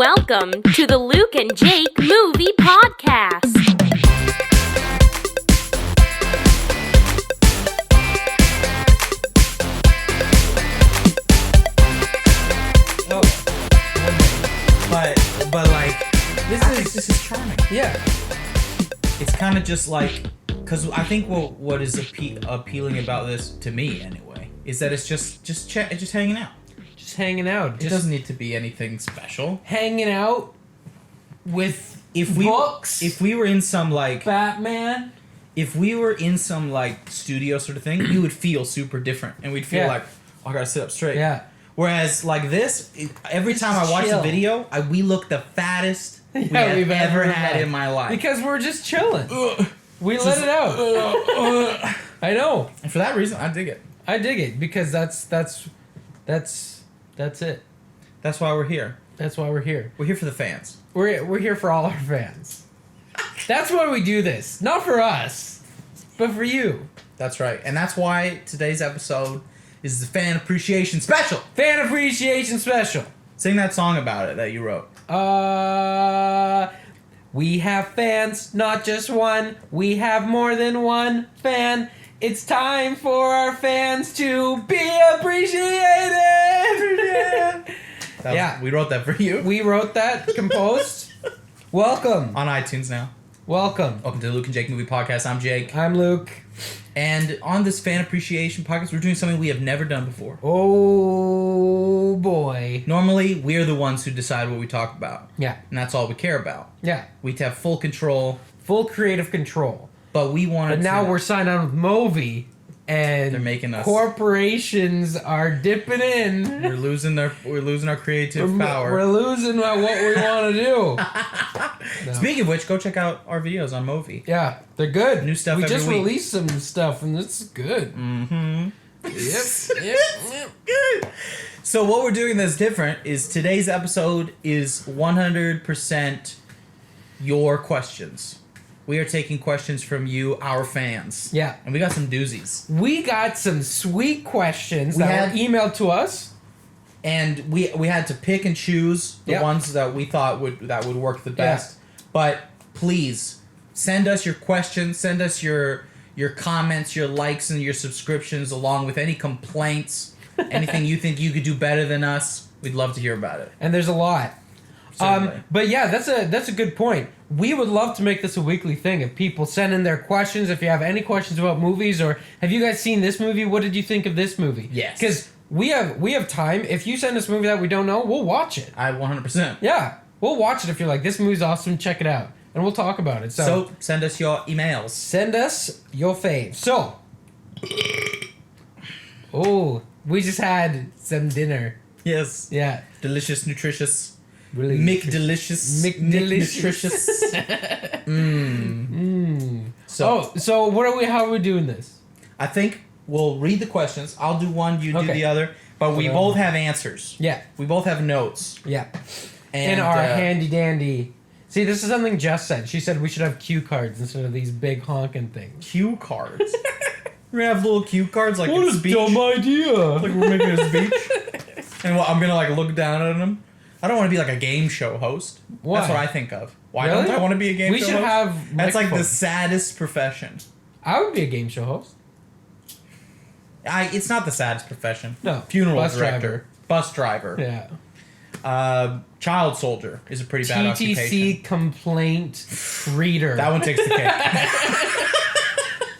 Welcome to the Luke and Jake Movie Podcast. But like, this is charming. Yeah. It's kind of just like, because I think what is appealing about this to me anyway is that it's just hanging out. Just hanging out. It doesn't need to be anything special. Hanging out with books. If we were in some like Batman. If we were in some like studio sort of thing, we would feel super different, and we'd feel like, oh, I gotta sit up straight. Yeah. Whereas like this, every time I watch the video, we look the fattest we've ever had in my life. Because we're just chilling. We let it out. I know. And for that reason, I dig it. I dig it because that's it. That's why we're here. That's why we're here. We're here for the fans. We're here for all our fans. That's why we do this. Not for us, but for you. That's right. And that's why today's episode is the Fan Appreciation Special. Fan Appreciation Special. Sing that song about it that you wrote. We have fans, not just one. We have more than one fan. It's time for our fans to be appreciated. We wrote that for you. We wrote that, composed. Welcome. On iTunes now. Welcome. Welcome to the Luke and Jake Movie Podcast. I'm Jake. I'm Luke. And on this Fan Appreciation Podcast, we're doing something we have never done before. Oh, boy. Normally, we're the ones who decide what we talk about. Yeah. And that's all we care about. Yeah. We have full control. Full creative control. But we wanted But now we're signed on with Movi, and they're making us. Corporations are dipping in. We're losing our creative power. We're losing what we want to do. No. Speaking of which, go check out our videos on Movi. Yeah, they're good. New stuff we every just week. released some stuff, and this is good. Mm-hmm. Yep. Good. So what we're doing that's different is today's episode is 100% your questions. We are taking questions from you, our fans. Yeah. And we got some doozies. We got some sweet questions that were emailed to us. And we had to pick and choose the ones that we thought would work the best. Yeah. But please, send us your questions, send us your comments, your likes, and your subscriptions, along with any complaints, anything you think you could do better than us. We'd love to hear about it. And there's a lot. But yeah, that's a good point. We would love to make this a weekly thing. If people send in their questions, if you have any questions about movies, or have you guys seen this movie? What did you think of this movie? Yes. Because we have time. If you send us a movie that we don't know, we'll watch it. 100%. Yeah, we'll watch it if you're like, this movie's awesome, check it out. And we'll talk about it. So send us your emails. Send us your faves. So, we just had some dinner. Yes. Yeah. Delicious, nutritious. Really McDelicious. McDelicious. So how are we doing this? I think we'll read the questions. I'll do one, you do the other. But we both have answers. Yeah. We both have notes. Yeah. And in our handy dandy. See, this is something Jess said. She said we should have cue cards instead of these big honking things. Cue cards? We're gonna have little cue cards like what a speech. What a dumb idea. Like we're making a speech. And I'm gonna like look down at them. I don't want to be like a game show host. Why? That's what I think of. Why really? don't I want to be a game show host? We should have That's like the saddest profession. I would be a game show host. It's not the saddest profession. No. Funeral Bus director. driver. Bus driver. Yeah. Child soldier is a pretty bad occupation. TTC complaint reader. That one takes the cake.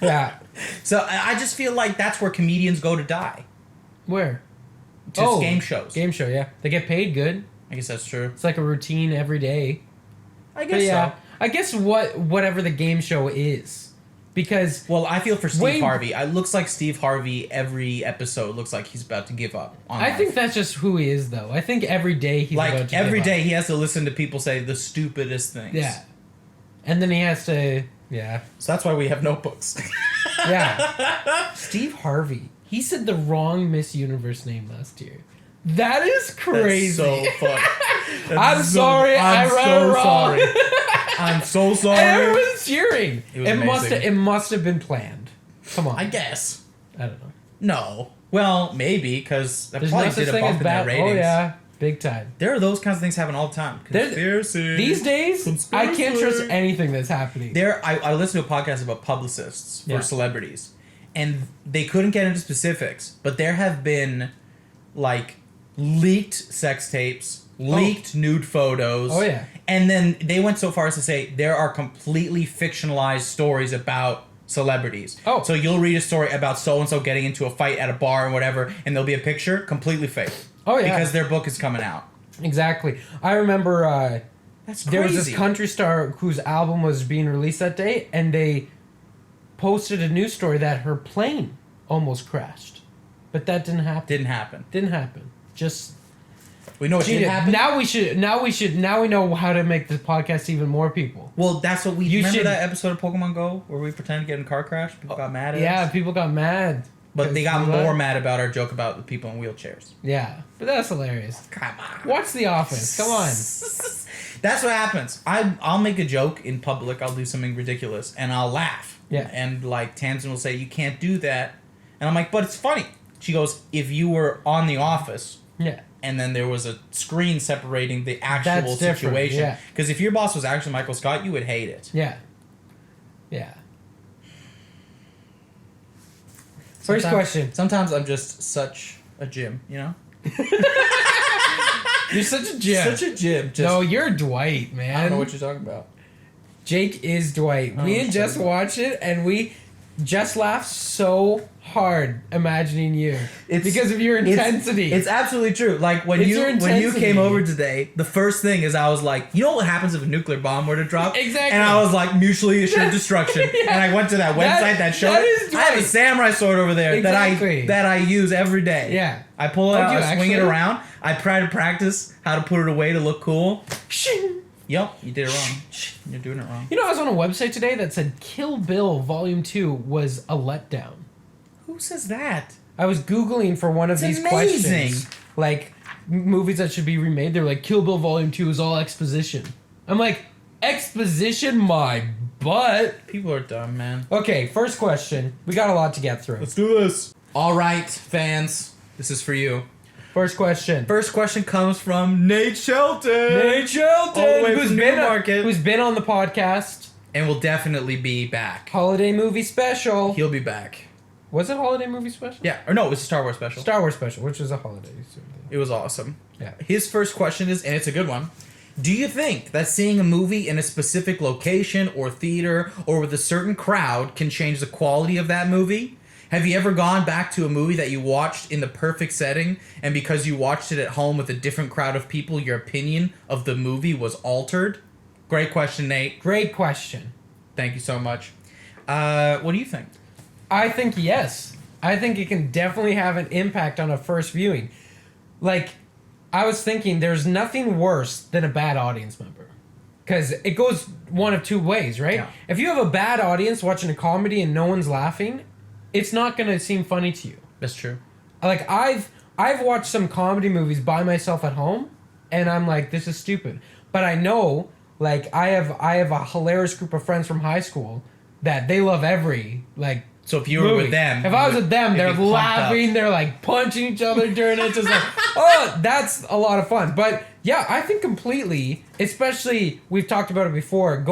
Yeah. So I just feel like that's where comedians go to die. Where? To game shows. Game show, yeah. They get paid good. I guess that's true. It's like a routine every day. I guess so. I guess whatever the game show is. Because... Well, I feel for Steve Harvey. It looks like Steve Harvey, every episode looks like he's about to give up on life. think that's just who he is, though. I think every day he's about to give up. Every day he has to listen to people say the stupidest things. Yeah. And then he has to... Yeah. So that's why we have notebooks. Yeah. Steve Harvey. He said the wrong Miss Universe name last year. That is crazy. That's so funny. I'm sorry. I read it wrong. Sorry. I'm so sorry. And everyone's cheering. It must have been planned. Come on. I guess. I don't know. No. Well, maybe, because that There's probably no such did a thing bump as in their ratings. Oh, yeah. Big time. There are those kinds of things happen all the time. Conspiracy. These days, Conspiracy. I can't trust anything that's happening. I listened to a podcast about publicists for celebrities, and they couldn't get into specifics, but there have been, like, leaked sex tapes, leaked nude photos. Oh, yeah. And then they went so far as to say there are completely fictionalized stories about celebrities. Oh. So you'll read a story about so-and-so getting into a fight at a bar and whatever, and there'll be a picture, completely fake. Oh, yeah. Because their book is coming out. Exactly. I remember That's crazy. there was this country star whose album was being released that day, and they posted a news story that her plane almost crashed. But that didn't happen. Didn't happen. Just... We know what didn't happen. Now we know how to make this podcast even more people. Well, that's what we... Remember that episode of Pokemon Go where we pretended to get in a car crash? People got mad at us? Yeah, people got mad. But they got more mad about our joke about the people in wheelchairs. Yeah, but that's hilarious. Come on. Watch The Office. Come on. That's what happens. I'll make a joke in public. I'll do something ridiculous, and I'll laugh. Yeah. And, like, Tamsin will say, you can't do that. And I'm like, but it's funny. She goes, if you were on The Office... Yeah. And then there was a screen separating the actual situation. Because if your boss was actually Michael Scott, you would hate it. Yeah. Yeah. First question. Sometimes I'm just such a Jim, you know? You're such a Jim. Such a Jim. No, you're Dwight, man. I don't know what you're talking about. Jake is Dwight. Me and Jess watched it, and we just laughed so hard imagining you. It's because of your intensity. It's absolutely true. Like when you came over today, the first thing is I was like, you know what happens if a nuclear bomb were to drop? Exactly. And I was like, mutually assured destruction. And I went to that website that showed it. I have a samurai sword over there that I use every day. Yeah. I pull it out, I swing it around. I try to practice how to put it away to look cool. Yep, you did it wrong. You're doing it wrong. You know, I was on a website today that said Kill Bill Volume 2 was a letdown. Who says that? I was Googling for one of these questions. Like, movies that should be remade. They're like, Kill Bill Volume 2 is all exposition. I'm like, exposition my butt. People are dumb, man. Okay, first question. We got a lot to get through. Let's do this. All right, fans. This is for you. First question. First question comes from Nate Shelton. Nate Shelton! All the way from Newmarket. Who's been on the podcast. And will definitely be back. Holiday movie special. He'll be back. Was it holiday movie special? Yeah. Or no, it was a Star Wars special. Star Wars special, which was a holiday. It was awesome. Yeah. His first question is, and it's a good one, do you think that seeing a movie in a specific location or theater or with a certain crowd can change the quality of that movie? Have you ever gone back to a movie that you watched in the perfect setting, and because you watched it at home with a different crowd of people, your opinion of the movie was altered? Great question, Nate. Great question. Thank you so much. What do you think? I think yes. I think it can definitely have an impact on a first viewing. Like, I was thinking there's nothing worse than a bad audience member. Because it goes one of two ways, right? Yeah. If you have a bad audience watching a comedy and no one's laughing, it's not going to seem funny to you. That's true. Like, I've watched some comedy movies by myself at home, and I'm like, this is stupid. But I know, like, I have a hilarious group of friends from high school that they love every, like, so if you were with them... If I was with them, they're laughing, they're, like, punching each other during it. Just like, oh, that's a lot of fun. But, yeah, I think completely, especially, we've talked about it before,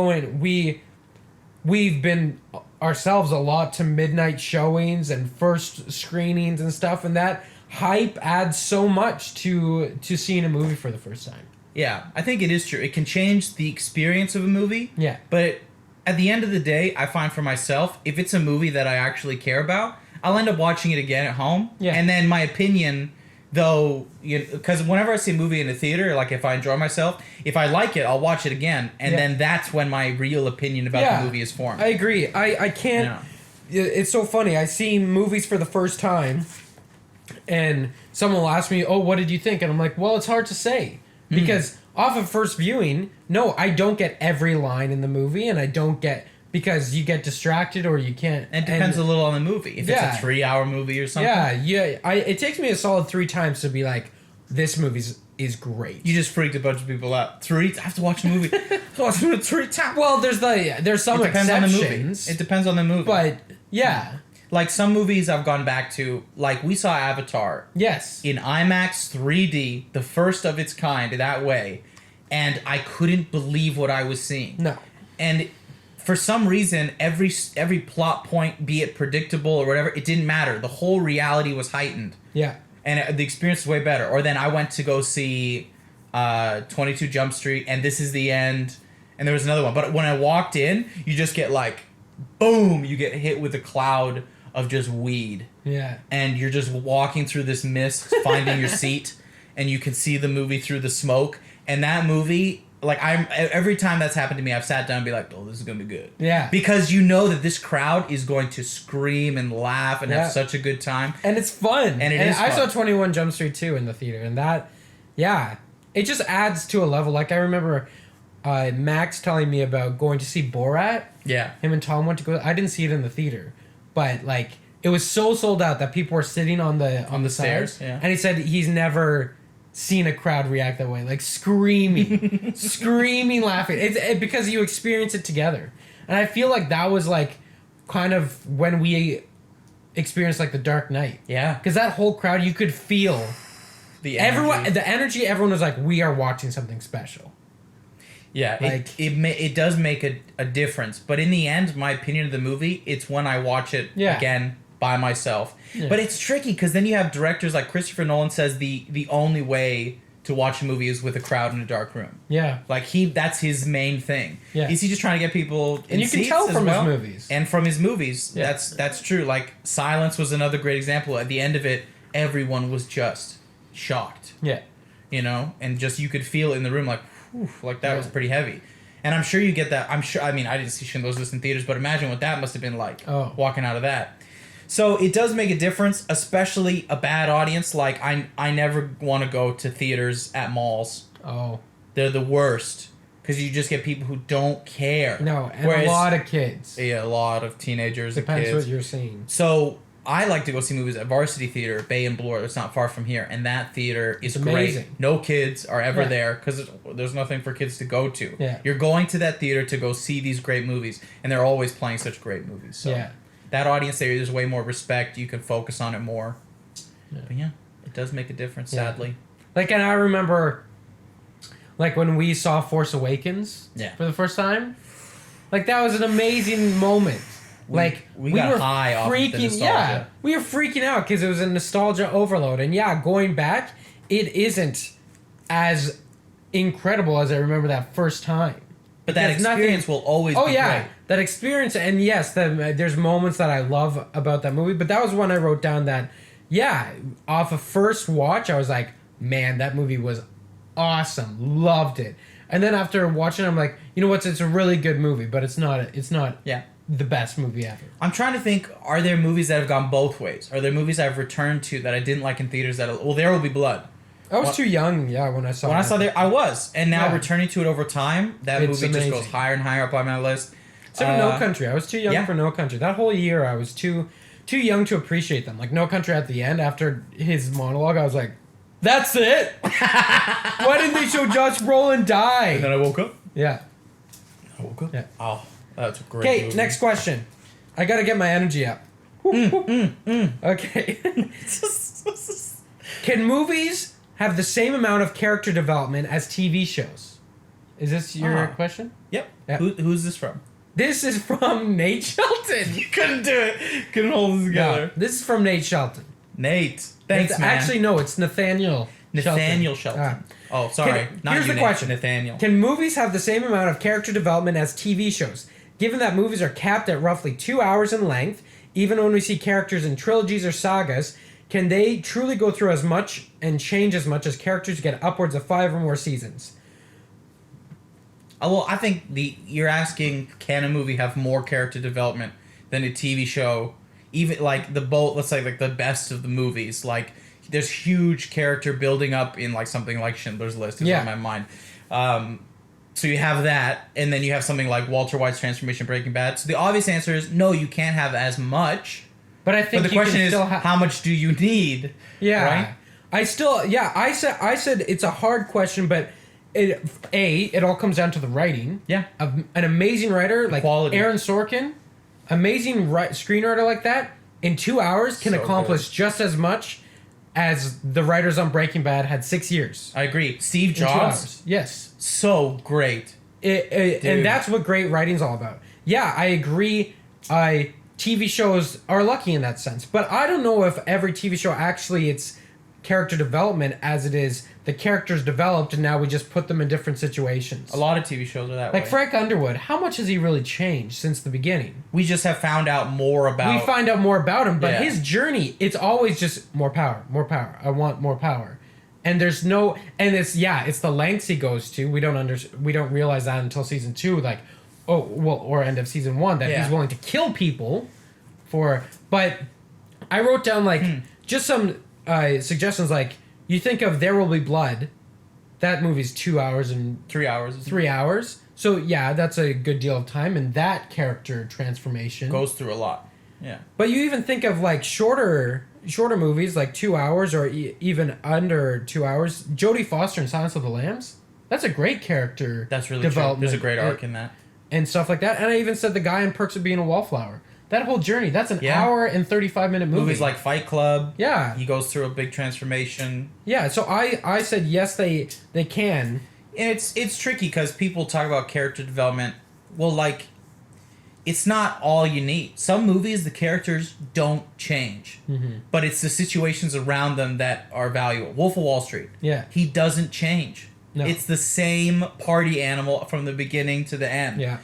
we've been... ourselves a lot to midnight showings and first screenings and stuff, and that hype adds so much to seeing a movie for the first time. Yeah, I think it is true. It can change the experience of a movie. Yeah. But at the end of the day, I find for myself, if it's a movie that I actually care about, I'll end up watching it again at home. Yeah. And then my opinion, though, because whenever I see a movie in a theater, like if I enjoy myself, if I like it, I'll watch it again. And then that's when my real opinion about the movie is formed. I agree. I can't... Yeah. It's so funny. I see movies for the first time, and someone will ask me, oh, what did you think? And I'm like, well, it's hard to say. Because off of first viewing, no, I don't get every line in the movie, and I don't get... Because you get distracted or you can't... It depends a little on the movie. If it's a 3-hour movie or something. Yeah. It takes me a solid 3 times to be like, this movie is great. You just freaked a bunch of people out. I have to watch the movie. I have to watch it 3 times. Well, there's some exceptions. It depends on the movie. But, yeah. Like some movies I've gone back to, like we saw Avatar. Yes. In IMAX 3D, the first of its kind that way, and I couldn't believe what I was seeing. No. And for some reason, every plot point, be it predictable or whatever, it didn't matter. The whole reality was heightened. Yeah. And the experience is way better. Or then I went to go see 22 Jump Street, and This Is the End, and there was another one. But when I walked in, you just get like, boom, you get hit with a cloud of just weed. Yeah. And you're just walking through this mist, finding your seat, and you can see the movie through the smoke. And that movie, like every time that's happened to me, I've sat down and be like, oh, this is going to be good. Yeah. Because you know that this crowd is going to scream and laugh and have such a good time. And it's fun. And I saw 21 Jump Street 2 in the theater, and that, yeah, it just adds to a level. Like I remember Max telling me about going to see Borat. Yeah. Him and Tom went to go. I didn't see it in the theater, but like it was so sold out that people were sitting on the stairs. sides. Yeah. And he said he's never seen a crowd react that way, like screaming, screaming, laughing. It's because you experience it together, and I feel like that was like kind of when we experienced like the Dark Knight. Yeah. Because that whole crowd, you could feel the energy. Everyone was like, we are watching something special. Yeah, like, it does make a difference. But in the end, my opinion of the movie, it's when I watch it again by myself. Yeah. But it's tricky because then you have directors like Christopher Nolan says the only way to watch a movie is with a crowd in a dark room. Yeah. Like that's his main thing. Yeah. Is he just trying to get people in and you can tell from his movies. And from his movies. Yeah. That's true. Like Silence was another great example. At the end of it, everyone was just shocked. Yeah. You know? And just you could feel it in the room like, whew, like that was pretty heavy. And I'm sure you get that. I mean, I didn't see Schindler's List in theaters, but imagine what that must have been like walking out of that. So it does make a difference, especially a bad audience. Like I never want to go to theaters at malls. Oh. They're the worst because you just get people who don't care. No, and a lot of kids. Yeah, a lot of teenagers and kids. Depends what you're seeing. So I like to go see movies at Varsity Theater, Bay and Bloor. It's not far from here, and that theater is great. No kids are ever there because there's nothing for kids to go to. Yeah. You're going to that theater to go see these great movies, and they're always playing such great movies. So that audience there's way more respect. You can focus on it more. Yeah. But yeah, it does make a difference, sadly. Like, and I remember, like, when we saw Force Awakens for the first time, like, that was an amazing moment. Like, we got were high off freaking, the nostalgia. Yeah, we were freaking out because it was a nostalgia overload. And yeah, going back, it isn't as incredible as I remember that first time. But that experience will always be great. That experience, and yes, there's moments that I love about that movie, but that was when I wrote down that, off of first watch, I was like, man, that movie was awesome. Loved it. And then after watching it, I'm like, you know what, it's a really good movie, but it's not the best movie ever. I'm trying to think, are there movies that have gone both ways? Are there movies I've returned to that I didn't like in theaters There Will Be Blood. I was too young, when I saw it. When I saw it, I was. And now returning to it over time, that movie just goes higher and higher up on my list. Except for No Country. I was too young for No Country. That whole year, I was too young to appreciate them. Like, No Country at the end, after his monologue, I was like, that's it? Why didn't they show Josh Brolin die? And then I woke up. Yeah. I woke up? Yeah. Oh, that's a great movie. Okay, next question. I gotta get my energy up. Okay. Can movies have the same amount of character development as TV shows? Is this your question? Yep. Who's this from? This is from Nate Shelton. You couldn't do it. Couldn't hold it together. No, this is from Nate Shelton. Nate. Thanks, man. Actually, no, it's Nathaniel Shelton. Oh, sorry. Here's the question. Nathaniel. Can movies have the same amount of character development as TV shows? Given that movies are capped at roughly 2 hours in length, even when we see characters in trilogies or sagas, can they truly go through as much and change as much as characters get upwards of 5 or more seasons? Well, I think you're asking, can a movie have more character development than a TV show? Even like let's say like the best of the movies, like there's huge character building up in like something like Schindler's List is on my mind. So you have that, and then you have something like Walter White's transformation, Breaking Bad. So the obvious answer is no, you can't have as much. But I think the question is, how much do you need? Yeah, right? I said it's a hard question, but it all comes down to the writing. Yeah, an amazing writer like quality. Aaron Sorkin, amazing screenwriter like that. in 2 hours can accomplish just as much as the writers on Breaking Bad had 6 years. I agree. Steve In 2 Jobs, hours. Yes. so great. And that's what great writing's all about. Yeah, I agree. TV shows are lucky in that sense, but I don't know if every TV show actually it's character development as it is the characters developed and now we just put them in different situations. A lot of TV shows are that way. Like Frank Underwood, how much has he really changed since the beginning? We just have found out more about... We find out more about him, but his journey, it's always just more power, more power. I want more power. And there's no... And it's the lengths he goes to. We don't realize that until season 2, like, or end of season 1, that he's willing to kill people for... But I wrote down, just some suggestions, like, you think of There Will Be Blood. That movie's 2 hours and... 3 hours. 3 hours. So, yeah, that's a good deal of time, and that character transformation... Goes through a lot. Yeah. But you even think of, like, shorter movies, like 2 hours or even under 2 hours. Jodie Foster in Silence of the Lambs. That's a great character. That's really development. true. There's a great arc in that. And stuff like that. And I even said the guy in Perks of Being a Wallflower. That whole journey, that's an hour and 35-minute movie. Movies like Fight Club. Yeah. He goes through a big transformation. Yeah, so I said yes, they can. And it's tricky because people talk about character development. Well, like, it's not all you need. Some movies, the characters don't change. Mm-hmm. But it's the situations around them that are valuable. Wolf of Wall Street. Yeah. He doesn't change. No. It's the same party animal from the beginning to the end. Yeah.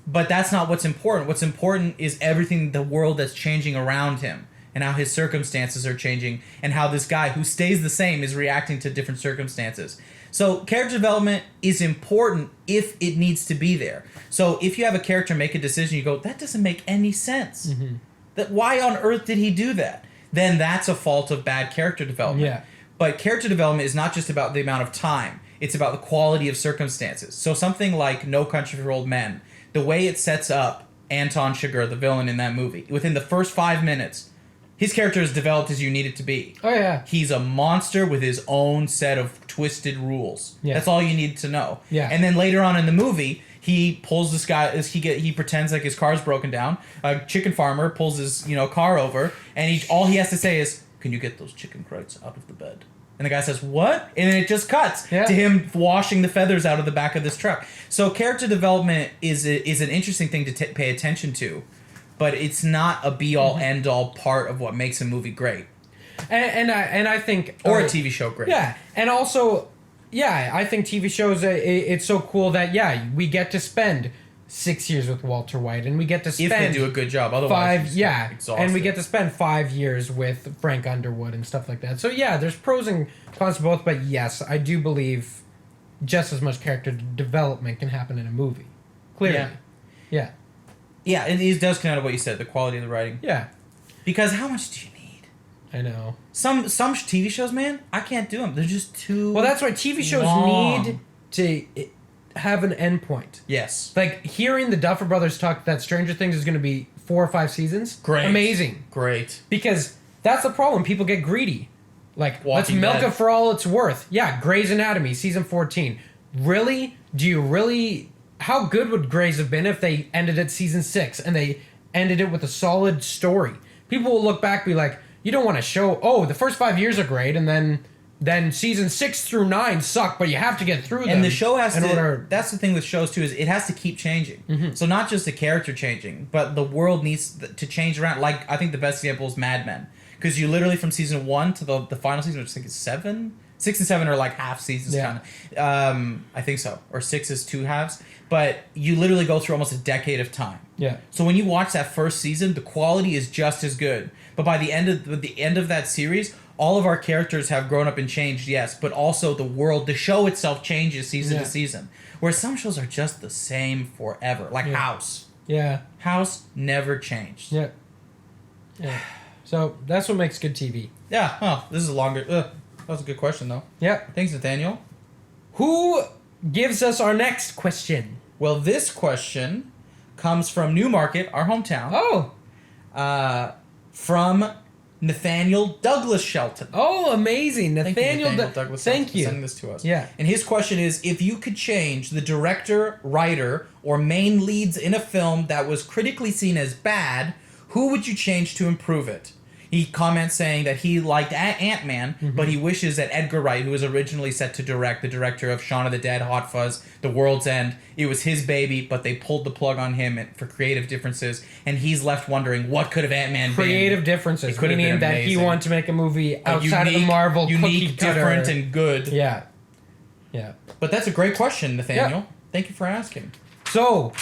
But that's not what's important. What's important is everything, the world that's changing around him and how his circumstances are changing and how this guy who stays the same is reacting to different circumstances. So character development is important if it needs to be there. So if you have a character make a decision, you go, that doesn't make any sense. Mm-hmm. That why on earth did he do that? Then that's a fault of bad character development. Yeah. But character development is not just about the amount of time. It's about the quality of circumstances. So something like No Country for Old Men, the way it sets up Anton Chigurh, the villain in that movie, within the first 5 minutes, his character is developed as you need it to be. Oh, yeah. He's a monster with his own set of twisted rules. Yeah. That's all you need to know. Yeah. And then later on in the movie, he pulls this guy, he pretends like his car's broken down. A chicken farmer pulls his car over, and all he has to say is, "Can you get those chicken crates out of the bed?" And the guy says, "What?" And then it just cuts to him washing the feathers out of the back of this truck. So character development is an interesting thing to pay attention to, but it's not a be-all, end-all part of what makes a movie great. And I think... Or a TV show great. Yeah, and also, I think TV shows, it's so cool that, we get to spend 6 years with Walter White, and we get to spend... If they do a good job, otherwise exhausted. And we get to spend 5 years with Frank Underwood and stuff like that. So there's pros and cons to both, but yes, I do believe just as much character development can happen in a movie. Clearly. Yeah. Yeah, it does come out of what you said, the quality of the writing. Yeah. Because how much do you need? I know. Some TV shows, man, I can't do them. They're just too Well, that's why TV shows long. need to have an end point. Yes. Like, hearing the Duffer Brothers talk that Stranger Things is going to be 4 or 5 seasons. Great. Amazing. Great. Because that's the problem. People get greedy. Like, let's Walking milk Dead. it for all it's worth. Yeah, Grey's Anatomy, season 14. Really? Do you really... How good would Grey's have been if they ended at season 6 and they ended it with a solid story? People will look back and be like, you don't want to show, the first 5 years are great, and then season 6 through 9 suck, but you have to get through them. And the show has to... That's the thing with shows, too, is it has to keep changing. Mm-hmm. So not just the character changing, but the world needs to change around. Like, I think the best example is Mad Men. Because you literally, from season 1 to the final season, which I think is 7... 6 and 7 are like half seasons, kind of. I think so. Or 6 is 2 halves. But you literally go through almost a decade of time. Yeah. So when you watch that first season, the quality is just as good. But by the end of that series, all of our characters have grown up and changed, yes. But also the show itself changes season to season. Whereas some shows are just the same forever. Like House. Yeah. House never changed. Yeah. So that's what makes good TV. Yeah. Oh, this is a longer... that was a good question, though. Yep. Thanks, Nathaniel. Who gives us our next question? Well, this question comes from Newmarket, our hometown. Oh. From Nathaniel Douglas Shelton. Oh, amazing. Nathaniel Douglas Thank you. for sending this to us. Yeah. And his question is, if you could change the director, writer, or main leads in a film that was critically seen as bad, Who would you change to improve it? He comments saying that he liked Ant-Man, but he wishes that Edgar Wright, who was originally set to direct, the director of Shaun of the Dead, Hot Fuzz, The World's End, it was his baby, but they pulled the plug on him for creative differences, and he's left wondering, what could have Ant-Man been? Creative differences, meaning that he wanted to make a movie outside of the Marvel unique, different, and good. Yeah. But that's a great question, Nathaniel. Yeah. Thank you for asking. So,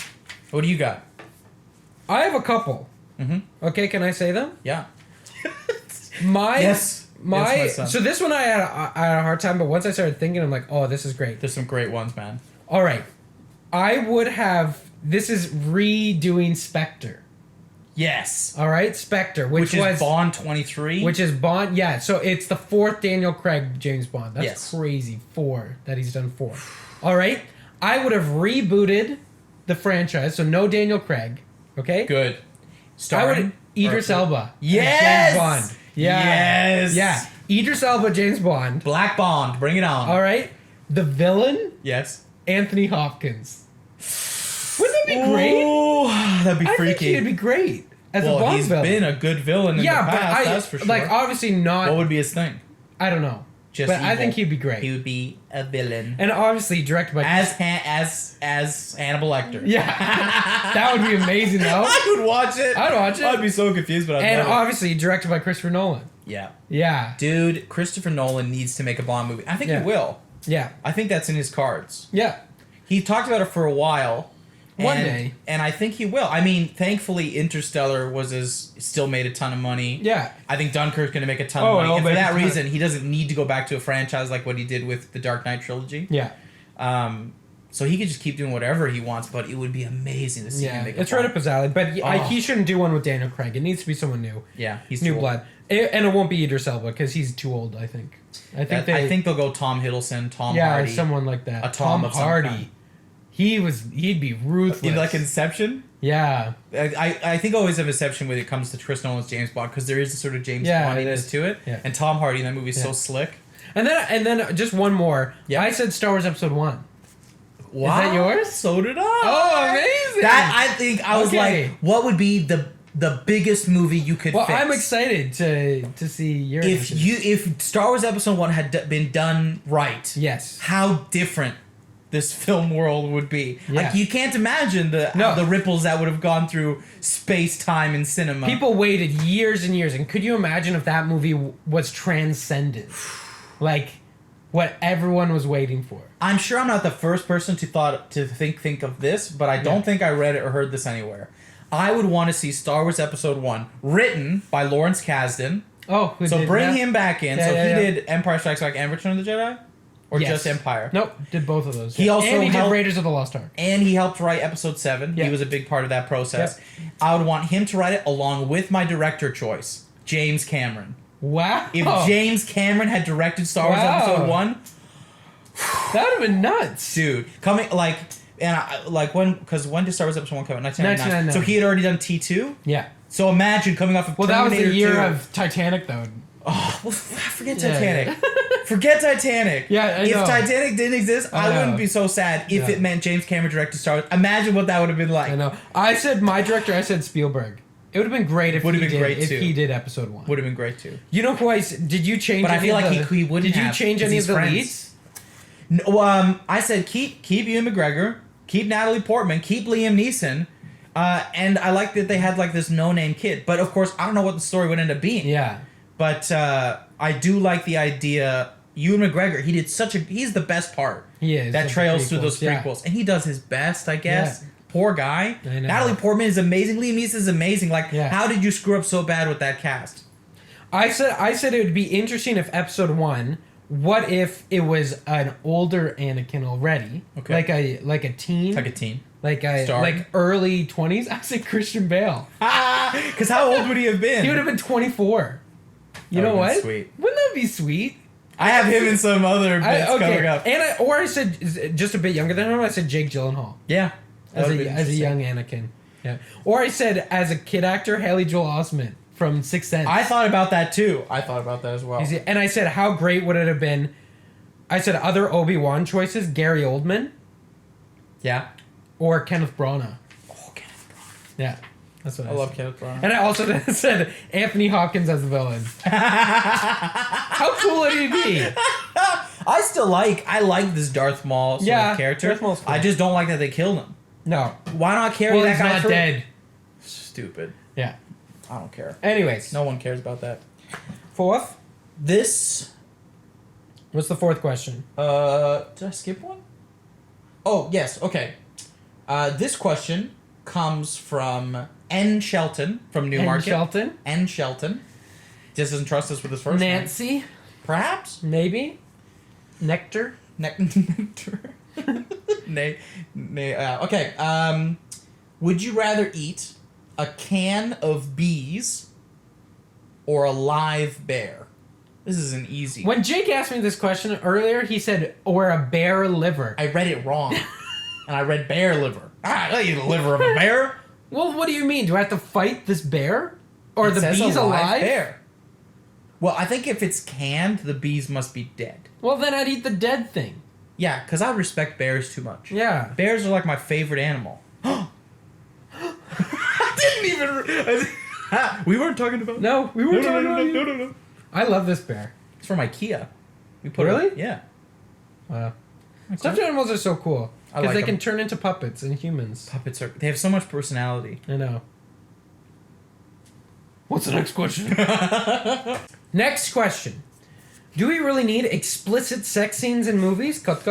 what do you got? I have a couple. Okay, can I say them? Yeah. Yes, so this one I had a hard time, but once I started thinking, I'm like, oh, this is great. There's some great ones, man. All right. I would have, this is redoing Spectre. Yes. All right, Spectre, which was is Bond 23. Which is Bond, yeah. So it's the 4th Daniel Craig James Bond. That's crazy. 4 that he's done 4. All right. I would have rebooted the franchise, so no Daniel Craig. Okay. Good. Starring Idris Elba. Yes. James Bond. Yeah. Yes. Yeah. Idris Elba, James Bond. Black Bond. Bring it on. All right. The villain. Yes. Anthony Hopkins. Wouldn't that be great? Oh, that'd be freaky. I think he'd be great as a Bond he's villain. Been a good villain in the past, that's for sure. Like, obviously not... What would be his thing? I don't know. Just but evil. I think he'd be great. He would be a villain. And obviously directed by... As Hannibal Lecter. Yeah. That would be amazing, though. I would watch it. I'd watch it. I'd be so confused, but I'd And love it. obviously directed by Christopher Nolan. Yeah. Yeah. Dude, Christopher Nolan needs to make a Bond movie. I think he will. Yeah. I think that's in his cards. Yeah. He talked about it for a while. One day. And I think he will. I mean, thankfully, Interstellar still made a ton of money. Yeah. I think Dunkirk's going to make a ton of money. And for that reason, he doesn't need to go back to a franchise like what he did with the Dark Knight trilogy. Yeah. So he could just keep doing whatever he wants, but it would be amazing to see him make it's right up his alley. But he shouldn't do one with Daniel Craig. It needs to be someone new. Yeah, he's new too blood. And it won't be Idris Elba because he's too old, I think. I think they'll go Tom Hiddleston, Tom Hardy. Yeah, someone like that. A Tom Hardy. He'd be ruthless. In like Inception? Yeah. I think always have Inception when it comes to Chris Nolan's James Bond because there is a sort of James Bondiness to it. Yeah. And Tom Hardy in that movie is so slick. And then just one more. Yeah. I said Star Wars Episode 1. Wow. Is that yours? So did I. Oh, amazing. That I think I was like, what would be the biggest movie you could fix? I'm excited to see your if Star Wars Episode 1 had been done right. Yes. How different this film world would be. Yeah. Like you can't imagine the ripples that would have gone through space, time, and cinema. People waited years and years, and could you imagine if that movie was transcended? Like what everyone was waiting for. I'm sure I'm not the first person to think of this, but I don't think I read it or heard this anywhere. I would want to see Star Wars Episode 1 written by Lawrence Kasdan. Oh, so bring him back in. He did Empire Strikes Back and Return of the Jedi? Or just Empire? Nope, did both of those. He also did Raiders of the Lost Ark. And he helped write Episode 7. He was a big part of that process. Yep. I would want him to write it along with my director choice, James Cameron. Wow. If James Cameron had directed Star Wars Episode 1... That would have been nuts. Dude. When did Star Wars Episode 1 come out? 1999. 1999. So he had already done T2? Yeah. So imagine coming off of Terminator 2. Well, that was the year of Titanic, though. Oh, well, forget Titanic. Forget Titanic. Yeah, I know. If Titanic didn't exist, I wouldn't be so sad if it meant James Cameron directed Star Wars. Imagine what that would have been like. I know. I said my director, I said Spielberg. It would have been great if he did Episode 1. Would have been great, too. You know who did you change But I feel like he wouldn't Did you change any of the leads? No, I said keep Ewan McGregor, keep Natalie Portman, keep Liam Neeson, and I like that they had like this no-name kid. But of course, I don't know what the story would end up being. Yeah. But I do like the idea. Ewan McGregor, he's the best part. He is. That trails through those prequels, and he does his best, I guess. Yeah. Poor guy. I know. Natalie Portman is amazing. Liam Neeson is amazing. Like, how did you screw up so bad with that cast? I said it would be interesting if Episode 1. What if it was an older Anakin already? Okay. Like a teen. Like a teen. Like early 20s. I said Christian Bale. Because how old would he have been? He would have been 24. You know what? Sweet. Wouldn't that be sweet? I have him in some other bits coming up. And I said just a bit younger than him. I said Jake Gyllenhaal. Yeah. As a young Anakin. Yeah. Or I said as a kid actor, Haley Joel Osment from Sixth Sense. I thought about that too. I thought about that as well. And I said, how great would it have been? I said other Obi-Wan choices, Gary Oldman. Yeah. Or Kenneth Branagh. Oh, Kenneth Branagh. Yeah. That's what I love Kenneth Branagh. And I also said Anthony Hopkins as the villain. How cool would he be? I like this Darth Maul sort of character. Darth Maul's cool. I just don't like that they killed him. No. Why not carry that he's guy not through? dead. Stupid. Yeah. I don't care. Anyways. No one cares about that. Fourth. This. What's the fourth question? Did I skip one? Oh, yes. Okay. This question comes from N. Shelton from Newmarket. Shelton. N. Shelton. Just doesn't trust us with his first name. Nancy. Perhaps? Maybe. Nectar. Nectar. Okay. Would you rather eat a can of bees or a live bear? This is an easy one. When Jake asked me this question earlier, he said, or a bear liver. I read it wrong. And I read bear liver. I'll eat the liver of a bear. Well, what do you mean? Do I have to fight this bear? Or It the says bees a live alive? bear. Well, I think if it's canned, the bees must be dead. Well, then I'd eat the dead thing. Yeah, because I respect bears too much. Yeah. Bears are like my favorite animal. I didn't even... we weren't talking about... No, we weren't talking about you. No. I love this bear. It's from IKEA. We put Really? It, yeah. Wow. Stuffed animals are so cool. I Because like they them. can turn into puppets and humans. Puppets are... They have so much personality. I know. What's the next question? Next question. Do we really need explicit sex scenes in movies? Cut.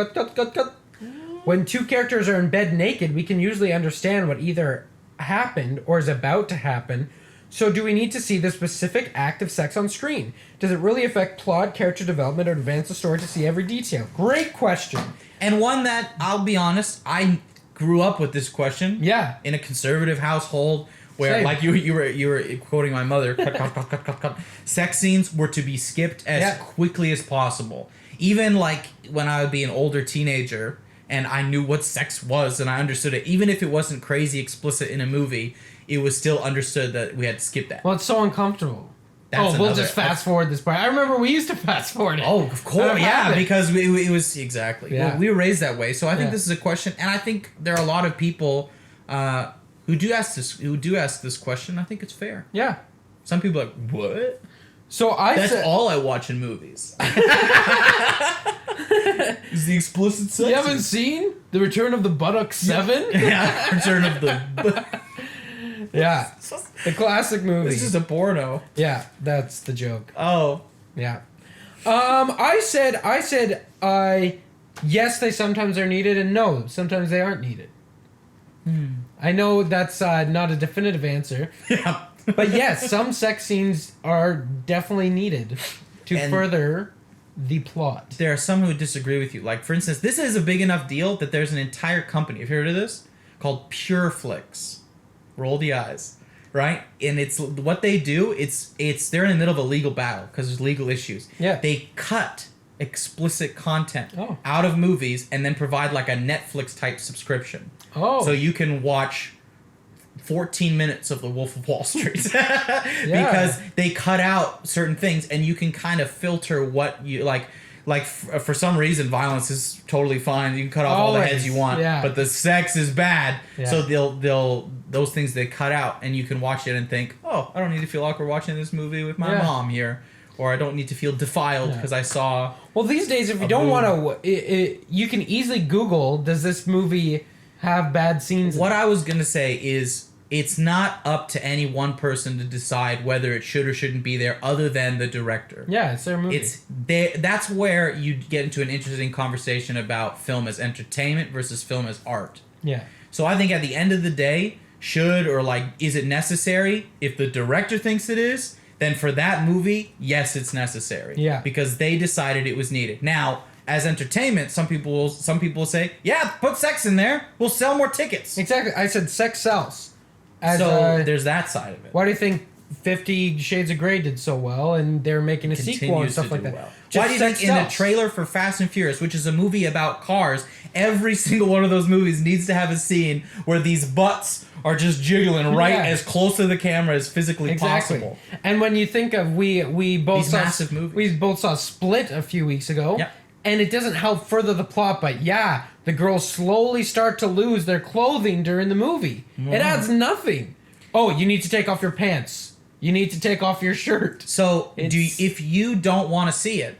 When two characters are in bed naked, we can usually understand what either happened or is about to happen. So do we need to see the specific act of sex on screen? Does it really affect plot, character development, or advance the story to see every detail? Great question. And one that, I'll be honest, I grew up with this question. Yeah. In a conservative household where, Same. like you were quoting my mother, cut. Sex scenes were to be skipped as quickly as possible. Even like when I would be an older teenager and I knew what sex was and I understood it, even if it wasn't crazy explicit in a movie, it was still understood that we had to skip that. Well, it's so uncomfortable. That's we'll just fast forward this part. I remember we used to fast forward it. Oh, of course, yeah, because it was exactly. Yeah. We were raised that way, so I think this is a question, and I think there are a lot of people who do ask this question. I think it's fair. Yeah. Some people are like, what? So That's all I watch in movies. Is the explicit sex? You haven't seen The Return of the Buttock 7? Yeah, Return of the. Yeah. The classic movie. This is a porno. Yeah, that's the joke. Oh. Yeah. I said yes, they sometimes are needed, and no, sometimes they aren't needed. I know that's not a definitive answer. Yeah. But yes, some sex scenes are definitely needed to further the plot. There are some who disagree with you. Like, for instance, this is a big enough deal that there's an entire company, have you heard of this? Called Pure Flix. Roll the eyes. Right? And it's what they do, they're in the middle of a legal battle because there's legal issues. Yeah. They cut explicit content Oh. out of movies and then provide like a Netflix type subscription. Oh. So you can watch 14 minutes of The Wolf of Wall Street because they cut out certain things and you can kind of filter what you like for some reason violence is totally fine. You can cut off all the heads you want, but the sex is bad. Yeah. So they'll those things they cut out and you can watch it and think, "Oh, I don't need to feel awkward watching this movie with my mom here." Or I don't need to feel defiled because I saw. Well, these days, if you don't want to, you can easily Google, does this movie have bad scenes? What I was going to say is it's not up to any one person to decide whether it should or shouldn't be there other than the director. Yeah, it's their movie. That's where you get into an interesting conversation about film as entertainment versus film as art. Yeah. So I think at the end of the day, is it necessary? If the director thinks it is, then for that movie, yes, it's necessary. Yeah. Because they decided it was needed. Now, as entertainment, some people will say, yeah, put sex in there. We'll sell more tickets. Exactly. I said sex sells. So there's that side of it. Why do you think 50 Shades of Grey did so well and they're making a sequel and stuff like that? Well. Why do you think in the trailer for Fast and Furious, which is a movie about cars, every single one of those movies needs to have a scene where these butts are just jiggling as close to the camera as physically possible. And when you think of we both these saw massive movies. We both saw Split a few weeks ago. Yep. And it doesn't help further the plot, but the girls slowly start to lose their clothing during the movie. It adds nothing. oh, you need to take off your pants. You need to take off your shirt. So if you don't want to see it,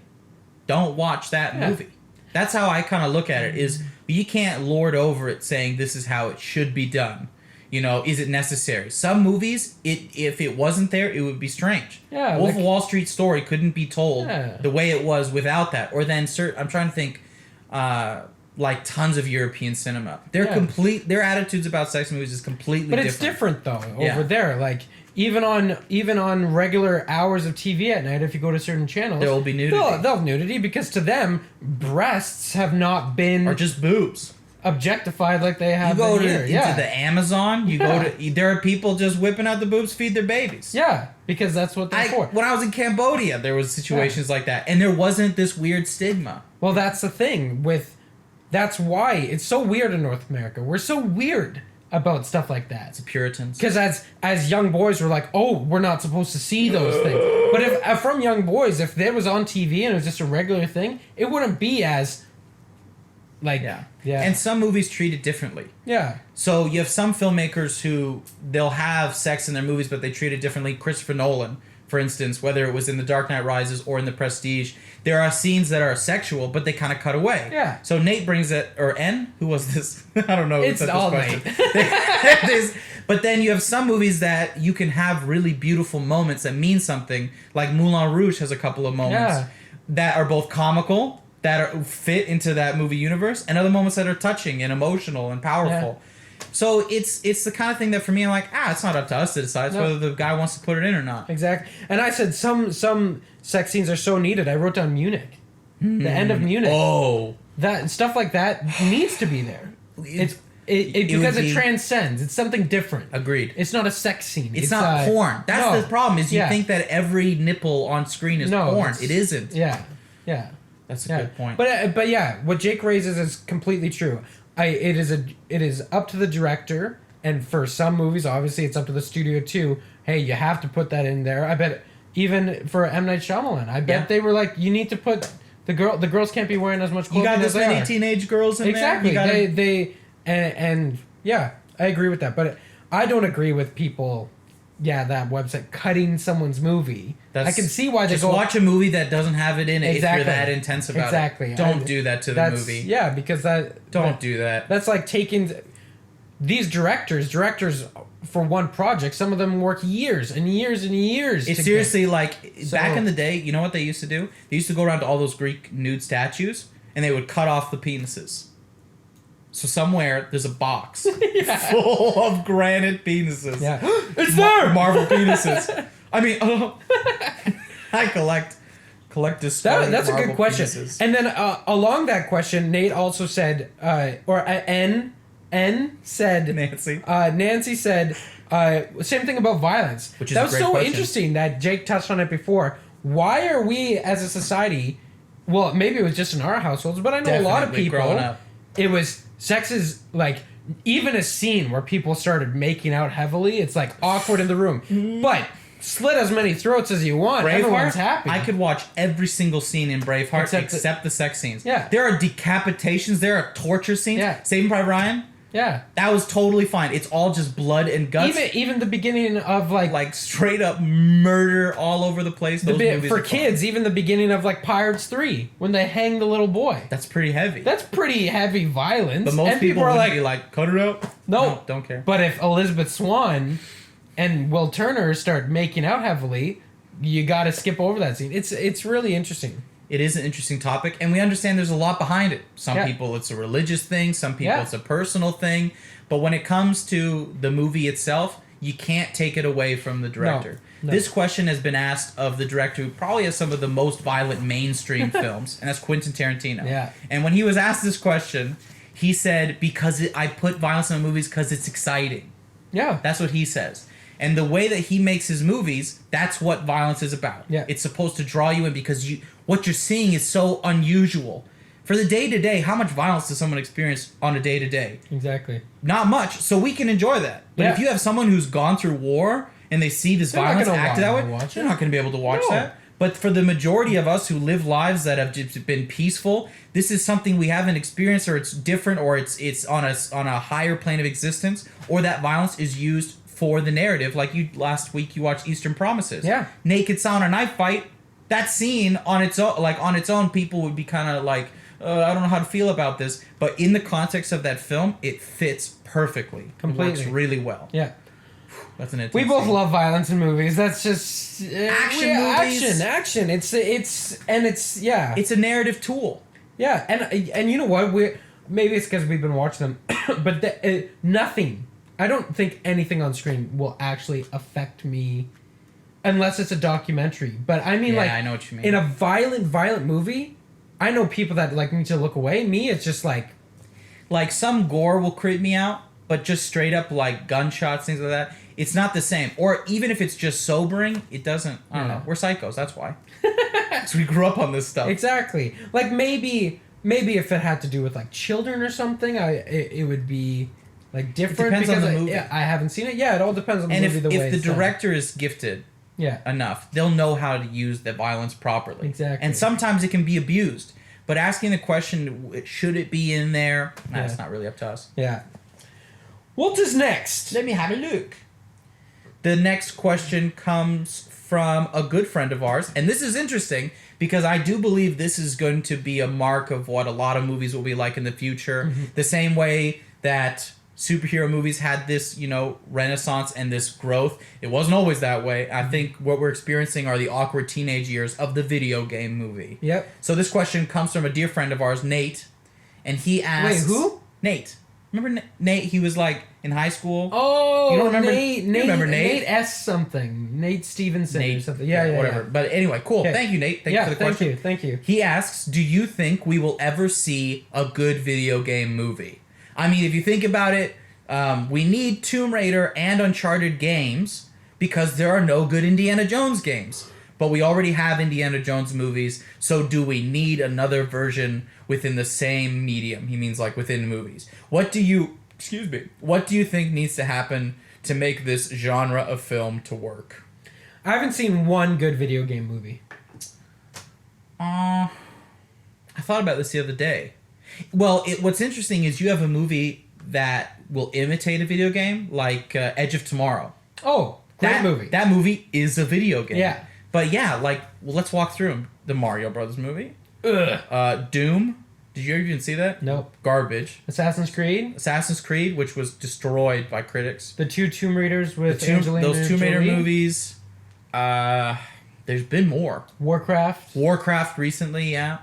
don't watch that movie. That's how I kind of look at it, is you can't lord over it saying this is how it should be done. You know, is it necessary? Some movies, if it wasn't there, it would be strange. Yeah, Wolf of Wall Street story couldn't be told the way it was without that. Or then, I'm trying to think, like tons of European cinema. Their attitudes about sex movies is completely different. But it's different though over there. Like even on regular hours of TV at night, if you go to certain channels, there will be nudity. They'll have nudity because to them, breasts have not been or just boobs objectified like they have. You go into the Amazon. You go to there are people just whipping out the boobs, feed their babies. Yeah, because that's what they're for. When I was in Cambodia, there was situations like that, and there wasn't this weird stigma. Well, that's the thing that's why it's so weird in North America. We're so weird about stuff like that. It's the Puritans. Because as young boys, we're like, oh, we're not supposed to see those things. But if from young boys, if there was on TV and it was just a regular thing, it wouldn't be as like yeah. And some movies treat it differently. Yeah. So you have some filmmakers who they'll have sex in their movies, but they treat it differently. Christopher Nolan, for instance, whether it was in The Dark Knight Rises or in The Prestige, there are scenes that are sexual, but they kind of cut away. Yeah. So Nate brings it, or N? Who was this? I don't know. It's all Nate. But then you have some movies that you can have really beautiful moments that mean something. Like Moulin Rouge has a couple of moments that are both comical, that fit into that movie universe, and other moments that are touching and emotional and powerful. Yeah. So it's the kind of thing that for me, I'm like, it's not up to us to decide whether the guy wants to put it in or not. Exactly. And I said some sex scenes are so needed. I wrote down Munich. The end of Munich. Oh. That stuff like that needs to be there. Because it transcends. It's something different. Agreed. It's not a sex scene. It's not porn. That's the problem, is you think that every nipple on screen is porn. It isn't. Yeah. That's a good point. But yeah, what Jake raises is completely true. It is up to the director, and for some movies, obviously, it's up to the studio too. Hey, you have to put that in there. I bet even for M. Night Shyamalan, I bet they were like, you need to put the girls can't be wearing as much clothing. You got this many teenage girls in there. Exactly. And yeah, I agree with that. But I don't agree with people. Yeah, that website cutting someone's movie. I can see why they just watch a movie that doesn't have it in it if you're that intense about it. Don't do that to the movie. Yeah, because don't do that. That's like taking these directors for one project. Some of them work years and years and years. It's seriously back in the day. You know what they used to do? They used to go around to all those Greek nude statues and they would cut off the penises. So somewhere there's a box full of granite penises. Yeah, it's there. Marvel penises. I mean, I collect discarded That's Marvel a good question. Penises. And then along that question, Nate also said, N said, Nancy said, same thing about violence. Which is that was a great so question. interesting that Jake touched on it before. Why are we as a society? Well, maybe it was just in our households, but I know a lot of people. Growing up. It was sex is like even a scene where people started making out heavily. It's like awkward in the room, but slit as many throats as you want. Everyone's happy. I could watch every single scene in Braveheart except the sex scenes. Yeah, there are decapitations. There are torture scenes. Yeah, Saving Private Ryan. Yeah, that was totally fine. It's all just blood and guts. Even the beginning of like straight up murder all over the place. For kids, even the beginning of like Pirates 3 when they hang the little boy. That's pretty heavy. That's pretty heavy violence. But most people are like, be like, cut it out. No, don't care. But if Elizabeth Swann and Will Turner start making out heavily, you got to skip over that scene. It's really interesting. It is an interesting topic, and we understand there's a lot behind it. Some people, it's a religious thing. Some people, it's a personal thing. But when it comes to the movie itself, you can't take it away from the director. No. This question has been asked of the director who probably has some of the most violent mainstream films, and that's Quentin Tarantino. Yeah. And when he was asked this question, he said, I put violence in my movies because it's exciting. Yeah. That's what he says. And the way that he makes his movies, that's what violence is about. Yeah. It's supposed to draw you in because what you're seeing is so unusual. For the day-to-day, how much violence does someone experience on a day-to-day? Exactly. Not much, so we can enjoy that. But if you have someone who's gone through war and they see this violence acted that way, they're not going to be able to watch that. But for the majority of us who live lives that have just been peaceful, this is something we haven't experienced, or it's different, or it's on a higher plane of existence, or that violence is used for the narrative. Like last week you watched Eastern Promises. Yeah. Naked sauna knife fight. That scene on its own, people would be kind of like, I don't know how to feel about this. But in the context of that film, it fits perfectly. Completely. It works really well. Yeah. That's an intense We both scene. love violence in movies. That's just movies. Action. It's yeah. It's a narrative tool. Yeah, and you know what? Maybe it's because we've been watching them, but nothing. I don't think anything on screen will actually affect me, unless it's a documentary. But I mean, Yeah, like, I know what you mean. in a violent movie, I know people that like need to look away. Me, it's just like some gore will creep me out, but just straight up like gunshots, things like that, it's not the same. Or even if it's just sobering, it doesn't. I don't know. We're psychos. That's why. So we grew up on this stuff. Exactly. Like maybe if it had to do with like children or something, it would be like different. It depends on the because movie. I haven't seen it. Yeah, it all depends on the And movie. if the director is gifted yeah. enough, they'll know how to use the violence properly. Exactly. And sometimes it can be abused. But asking the question, should it be in there? It's not really up to us. Yeah. What is next? Let me have a look. The next question comes from a good friend of ours. And this is interesting because I do believe this is going to be a mark of what a lot of movies will be like in the future. Mm-hmm. The same way that superhero movies had this, renaissance and this growth. It wasn't always that way. I think what we're experiencing are the awkward teenage years of the video game movie. Yep. So this question comes from a dear friend of ours, Nate. And he asks... Wait, who? Nate. Remember Nate? He was like in high school. Oh, you don't remember Nate. You remember Nate? Nate S something. Nate Stevenson or something. Whatever. Yeah. But anyway, cool. Okay. Thank you, Nate. Thank you for the question. Thank you. He asks, do you think we will ever see a good video game movie? I mean, if you think about it, we need Tomb Raider and Uncharted games because there are no good Indiana Jones games. But we already have Indiana Jones movies, so do we need another version within the same medium? He means like within movies. What do you think needs to happen to make this genre of film to work? I haven't seen one good video game movie. I thought about this the other day. Well, what's interesting is you have a movie that will imitate a video game, like Edge of Tomorrow. Oh, great movie. That movie is a video game. Yeah. But yeah, let's walk through them. The Mario Brothers movie. Ugh. Doom. Did you even see that? Nope. Garbage. Assassin's Creed, which was destroyed by critics. the two Tomb Raiders with Those Angelina Tomb Raider Jolie. movies. There's been more. Warcraft recently, yeah.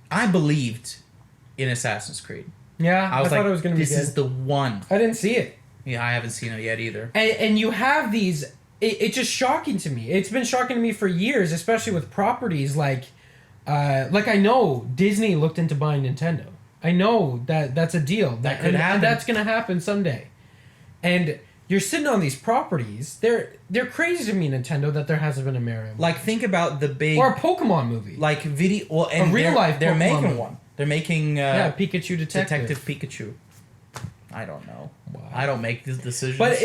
I believed in Assassin's Creed. Yeah, I thought it was going to be this good. is the one. I didn't see it. Yeah, I haven't seen it yet either. And you have these... It's just shocking to me. It's been shocking to me for years, especially with properties like I know Disney looked into buying Nintendo. I know that's a deal. That could happen. And that's going to happen someday. And you're sitting on these properties. They're crazy to me, Nintendo, that there hasn't been a Mario movie. Like, think about the big... Or a Pokemon movie. Like, video... Well, and a real-life they're Pokemon making movie. one. They're making... Pikachu Detective. Pikachu. I don't know. Wow. I don't make these decisions. But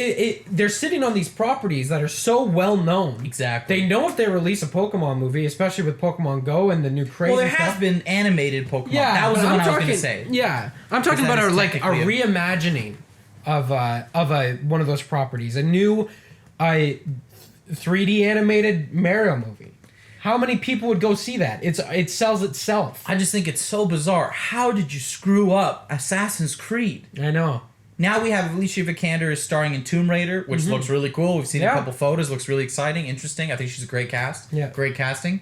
they're sitting on these properties that are so well known. Exactly. They know if they release a Pokemon movie, especially with Pokemon Go and the new crazy Well, there stuff. has been animated Pokemon. Yeah, that was but the one I'm I was going to talking- say. Yeah, I'm talking Because about that is a technically reimagining of one of those properties, a new 3D animated Mario movie. How many people would go see that? It sells itself. I just think it's so bizarre. How did you screw up Assassin's Creed? I know. Now we have Alicia Vikander is starring in Tomb Raider, which looks really cool. We've seen a couple photos. Looks really exciting, interesting. I think she's a great cast. Yeah. Great casting.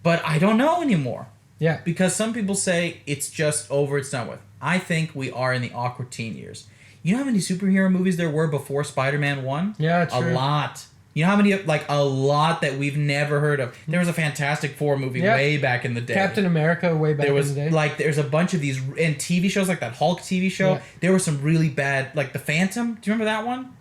But I don't know anymore. Yeah. Because some people say it's just over, it's done with. I think we are in the awkward teen years. You know how many superhero movies there were before Spider-Man 1? Yeah, true. A lot. You know how many, a lot that we've never heard of. There was a Fantastic Four movie way back in the day. Captain America way back in the day. There's a bunch of these, and TV shows like that Hulk TV show. Yeah. There were some really bad, like The Phantom. Do you remember that one?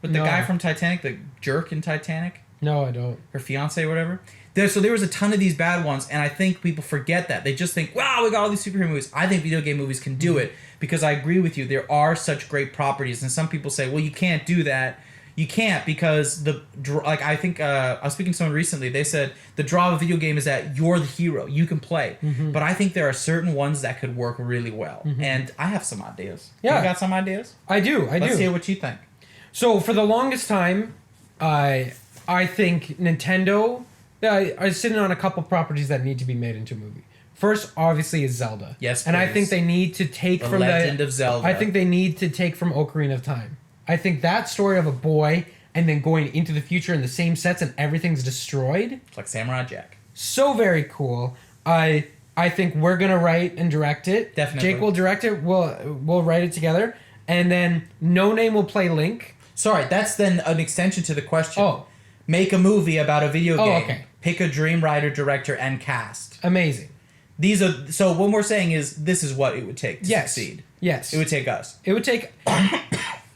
With the guy from Titanic, the jerk in Titanic? No, I don't. Her fiance or whatever. So there was a ton of these bad ones, and I think people forget that. They just think, wow, we got all these superhero movies. I think video game movies can do it, because I agree with you. There are such great properties, and some people say, well, you can't do that. You can't, because I think I was speaking to someone recently. They said the draw of a video game is that you're the hero, you can play. But I think there are certain ones that could work really well, and I have some ideas. Yeah, you got some ideas? I do. Let's hear what you think. So for the longest time, I think Nintendo is sitting on a couple properties that need to be made into a movie. First, obviously, is Zelda. Yes, and I please. think they need to take The from Legend of Zelda. I think they need to take from Ocarina of Time. I think that story of a boy and then going into the future in the same sets and everything's destroyed. It's like Samurai Jack. So very cool. I think we're gonna write and direct it. Definitely. Jake will direct it. We'll write it together, and then No Name will play Link. Sorry, that's then an extension to the question. Oh. Make a movie about a video game. Okay. Pick a dream writer, director, and cast. Amazing. These are so. What we're saying is this is what it would take to succeed. Yes. It would take us. It would take.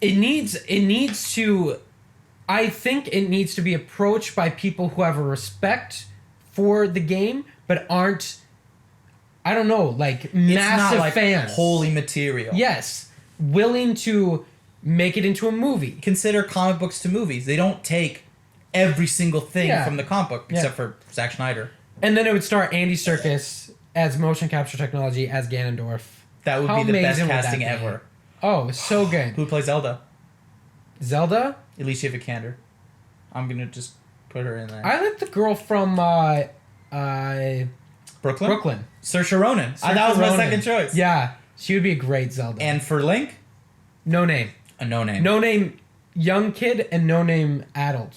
It needs to. I think it needs to be approached by people who have a respect for the game, but aren't. I don't know, like massive it's not like fans. Holy material. Yes, willing to make it into a movie. Consider comic books to movies. They don't take every single thing from the comic book except for Zack Snyder. And then it would star Andy Serkis as motion capture technology as Ganondorf. That would How be the best amazing would that casting be? ever. Oh, so good. Who plays Zelda? Zelda? Alicia Vikander. I'm gonna just put her in there. I like the girl from Brooklyn? Brooklyn. Saoirse Ronan. That was my second choice. Yeah, she would be a great Zelda. And for Link? No Name. A no name. No Name young kid and No Name adult.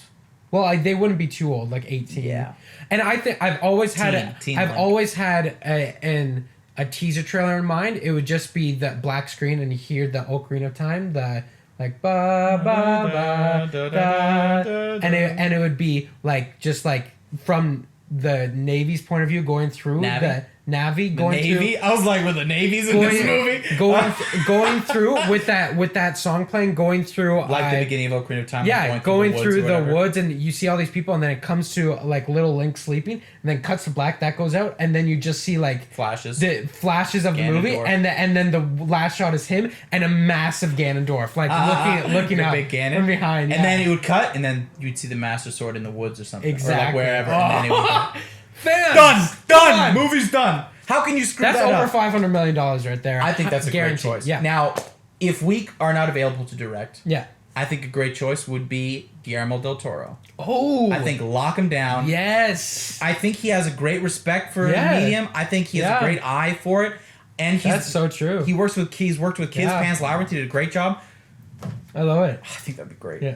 Well, they wouldn't be too old, like 18. Yeah. And I think I've always had Teen I've Link. always had a teaser trailer in mind. It would just be the black screen and you hear the Ocarina of Time, the like ba ba ba da, and it would be like just like from the Navy's point of view going through Navi? the Navi going Navy? through. I was like, with the Navies in this movie? Going through with that song playing, going through Like the beginning of Ocarina of Time. yeah, going through the woods. woods, and you see all these people, and then it comes to like little Link sleeping, and then cuts to black. That goes out, and then you just see like Flashes. the flashes of the movie, Ganondorf. and then the last shot is him and a massive Ganondorf, like looking the up big Ganon. from behind, And then it would cut, and then you'd see the Master Sword in the woods or something. Exactly. Or like wherever. And then it would Fans! Done! Movie's done! How can you screw That's that over up? $500 million right there. I think that's a great Guaranteed. choice. Yeah. Now, if we are not available to direct, yeah. I think a great choice would be Guillermo del Toro. Oh. I think lock him down. Yes. I think he has a great respect for Yeah. the medium. I think he has a great eye for it. And That's so true. He's worked with Kids Pan's Labyrinth. He did a great job. I love it. I think that'd be great. Yeah.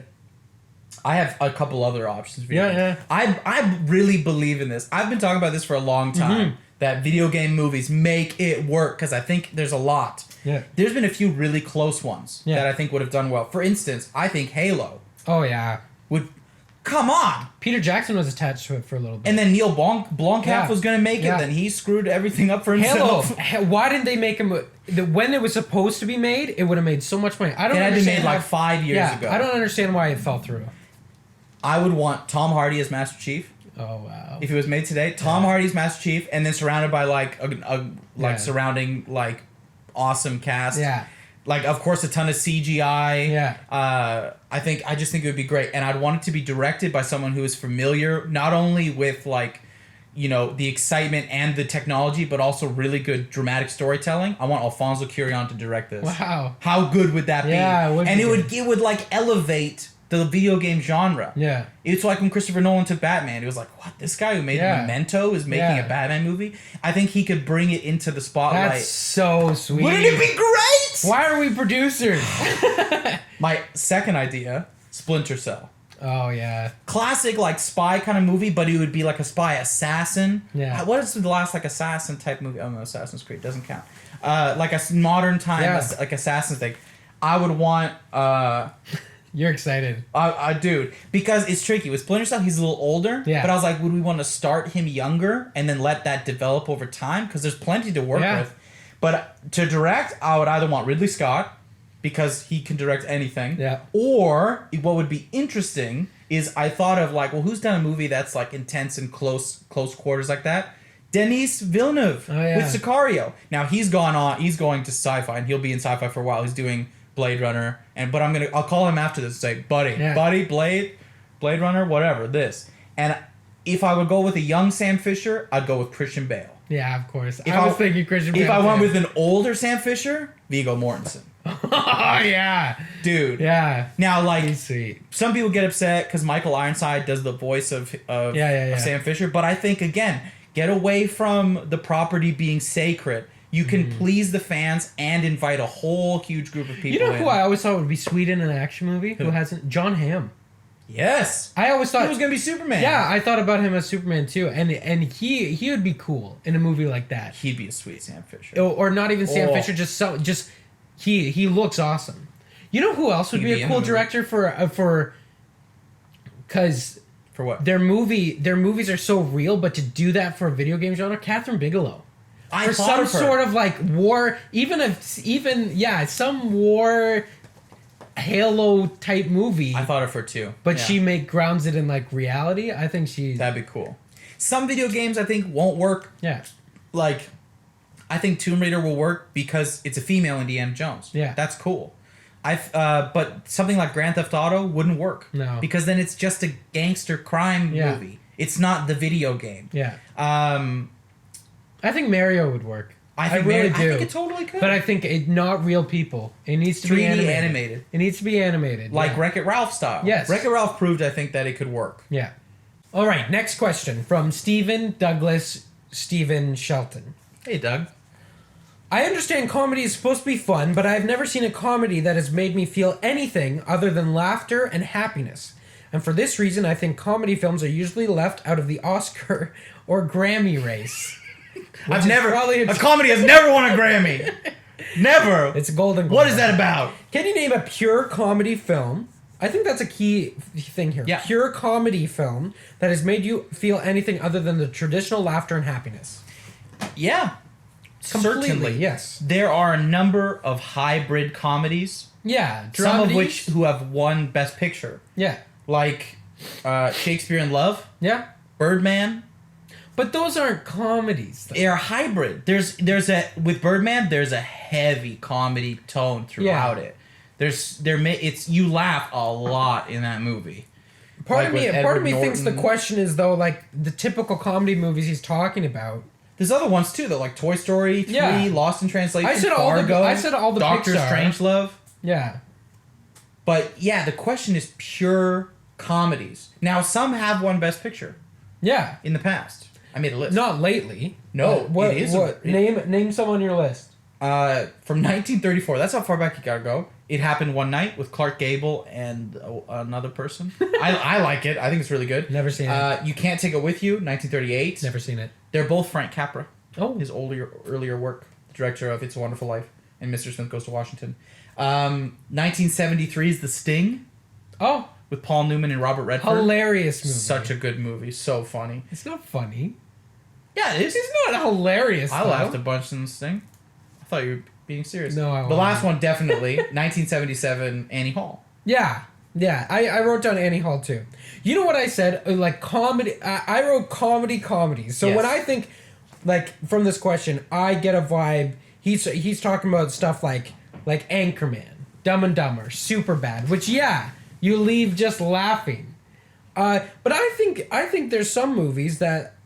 I have a couple other options for you. Yeah. I really believe in this. I've been talking about this for a long time. That video game movies make it work because I think there's a lot. Yeah. There's been a few really close ones that I think would have done well. For instance, I think Halo Oh yeah. would. Come on! Peter Jackson was attached to it for a little bit. And then Neil Blomkamp Yeah. was going to make it. Yeah. Then he screwed everything up for Halo. himself. Why didn't they make him? When it was supposed to be made, it would have made so much money. I don't. It had been understand made like how- 5 years ago. I don't understand why it fell through. I would want Tom Hardy as Master Chief. Oh wow. If it was made today, Tom Hardy's Master Chief, and then surrounded by like surrounding like awesome cast. Yeah. Like of course a ton of CGI. Yeah. I just think it would be great, and I'd want it to be directed by someone who is familiar not only with like, you know, the excitement and the technology, but also really good dramatic storytelling. I want Alfonso Cuarón to direct this. Wow. How good would that be? Yeah, it would and be it would like elevate the video game genre. Yeah. It's like when Christopher Nolan took Batman. It was like, what? This guy who made Memento is making a Batman movie? I think he could bring it into the spotlight. That's so sweet. Wouldn't it be great? Why are we producers? My second idea, Splinter Cell. Oh yeah. Classic like spy kind of movie, but it would be like a spy assassin. Yeah. What is the last like assassin type movie? Oh no, Assassin's Creed doesn't count. Like a modern time like assassin thing. I would want You're excited. dude, because it's tricky. With Splinter Cell, he's a little older. Yeah. But I was like, would we want to start him younger and then let that develop over time? Because there's plenty to work with. But to direct, I would either want Ridley Scott, because he can direct anything. Yeah. Or what would be interesting is I thought of like, well, who's done a movie that's like intense and close quarters like that? Denis Villeneuve with Sicario. Now he's going to sci-fi, and he'll be in sci-fi for a while. He's doing Blade Runner, but I'll call him after this and say, buddy, Blade Runner, whatever, this. And if I would go with a young Sam Fisher, I'd go with Christian Bale. Yeah, of course. If I was thinking Christian Bale. If I went with an older Sam Fisher, Viggo Mortensen. Oh yeah, dude. Yeah. Now, like, he's sweet. Some people get upset because Michael Ironside does the voice of Sam Fisher, but I think again, get away from the property being sacred. You can please the fans and invite a whole huge group of people. You know who I always thought would be sweet in an action movie? Who hasn't? John Hamm. Yes. I always thought he was gonna be Superman. Yeah, I thought about him as Superman too, and he would be cool in a movie like that. He'd be a sweet Sam Fisher. Or not even Sam Fisher, just he looks awesome. You know who else would be a cool director for what? Their movies are so real, but to do that for a video game genre, Catherine Bigelow. For some sort of like war, some war Halo type movie. I thought of her too. But she grounds it in like reality. I think that'd be cool. Some video games I think won't work. Yeah. Like, I think Tomb Raider will work because it's a female Indiana Jones. Yeah. That's cool. But something like Grand Theft Auto wouldn't work. No. Because then it's just a gangster crime movie. It's not the video game. Yeah. I think Mario would work. I really do. I think it totally could. But I think not real people. It needs to be animated. It needs to be animated. Like Wreck-It Ralph style. Yes. Wreck-It Ralph proved, I think, that it could work. Yeah. All right, next question from Stephen Douglas Stephen Shelton. Hey, Doug. I understand comedy is supposed to be fun, but I've never seen a comedy that has made me feel anything other than laughter and happiness. And for this reason, I think comedy films are usually left out of the Oscar or Grammy race. A comedy has never won a Grammy. Never. It's a Golden Globe. What is that about? Can you name a pure comedy film? I think that's a key thing here. Yeah. Pure comedy film that has made you feel anything other than the traditional laughter and happiness. Yeah. Completely, certainly. yes. There are a number of hybrid comedies. Yeah. Some of which who have won Best Picture. Yeah. Like Shakespeare in Love. Yeah. Birdman. But those aren't comedies, though. They're hybrid. With Birdman, there's a heavy comedy tone throughout it. You laugh a lot in that movie. Part of me thinks the question is though, like the typical comedy movies he's talking about. There's other ones too, though, like Toy Story 3, Lost in Translation, Fargo, I said all the Doctor Pixar. Strangelove. Yeah. But yeah, the question is pure comedies. Now some have won Best Picture. Yeah. In the past. I made a list. Not lately. No, what, it is. Name some on your list. From 1934. That's how far back you gotta go. It Happened One Night with Clark Gable and another person. I like it. I think it's really good. Never seen it. You Can't Take It With You, 1938. Never seen it. They're both Frank Capra. Oh. His earlier work. The director of It's a Wonderful Life and Mr. Smith Goes to Washington. 1973 is The Sting. Oh. With Paul Newman and Robert Redford. Hilarious movie. Such a good movie. So funny. It's not funny. Yeah, it is. It's not hilarious, I laughed a bunch in The Sting. I thought you were being serious. No, I wasn't. The last one, definitely. 1977, Annie Hall. Yeah. Yeah, I wrote down Annie Hall too. You know what I said? Like comedy. I wrote comedies. So when I think, like, from this question, I get a vibe. He's talking about stuff like Anchorman, Dumb and Dumber, Superbad, which you leave just laughing. But I think there's some movies that,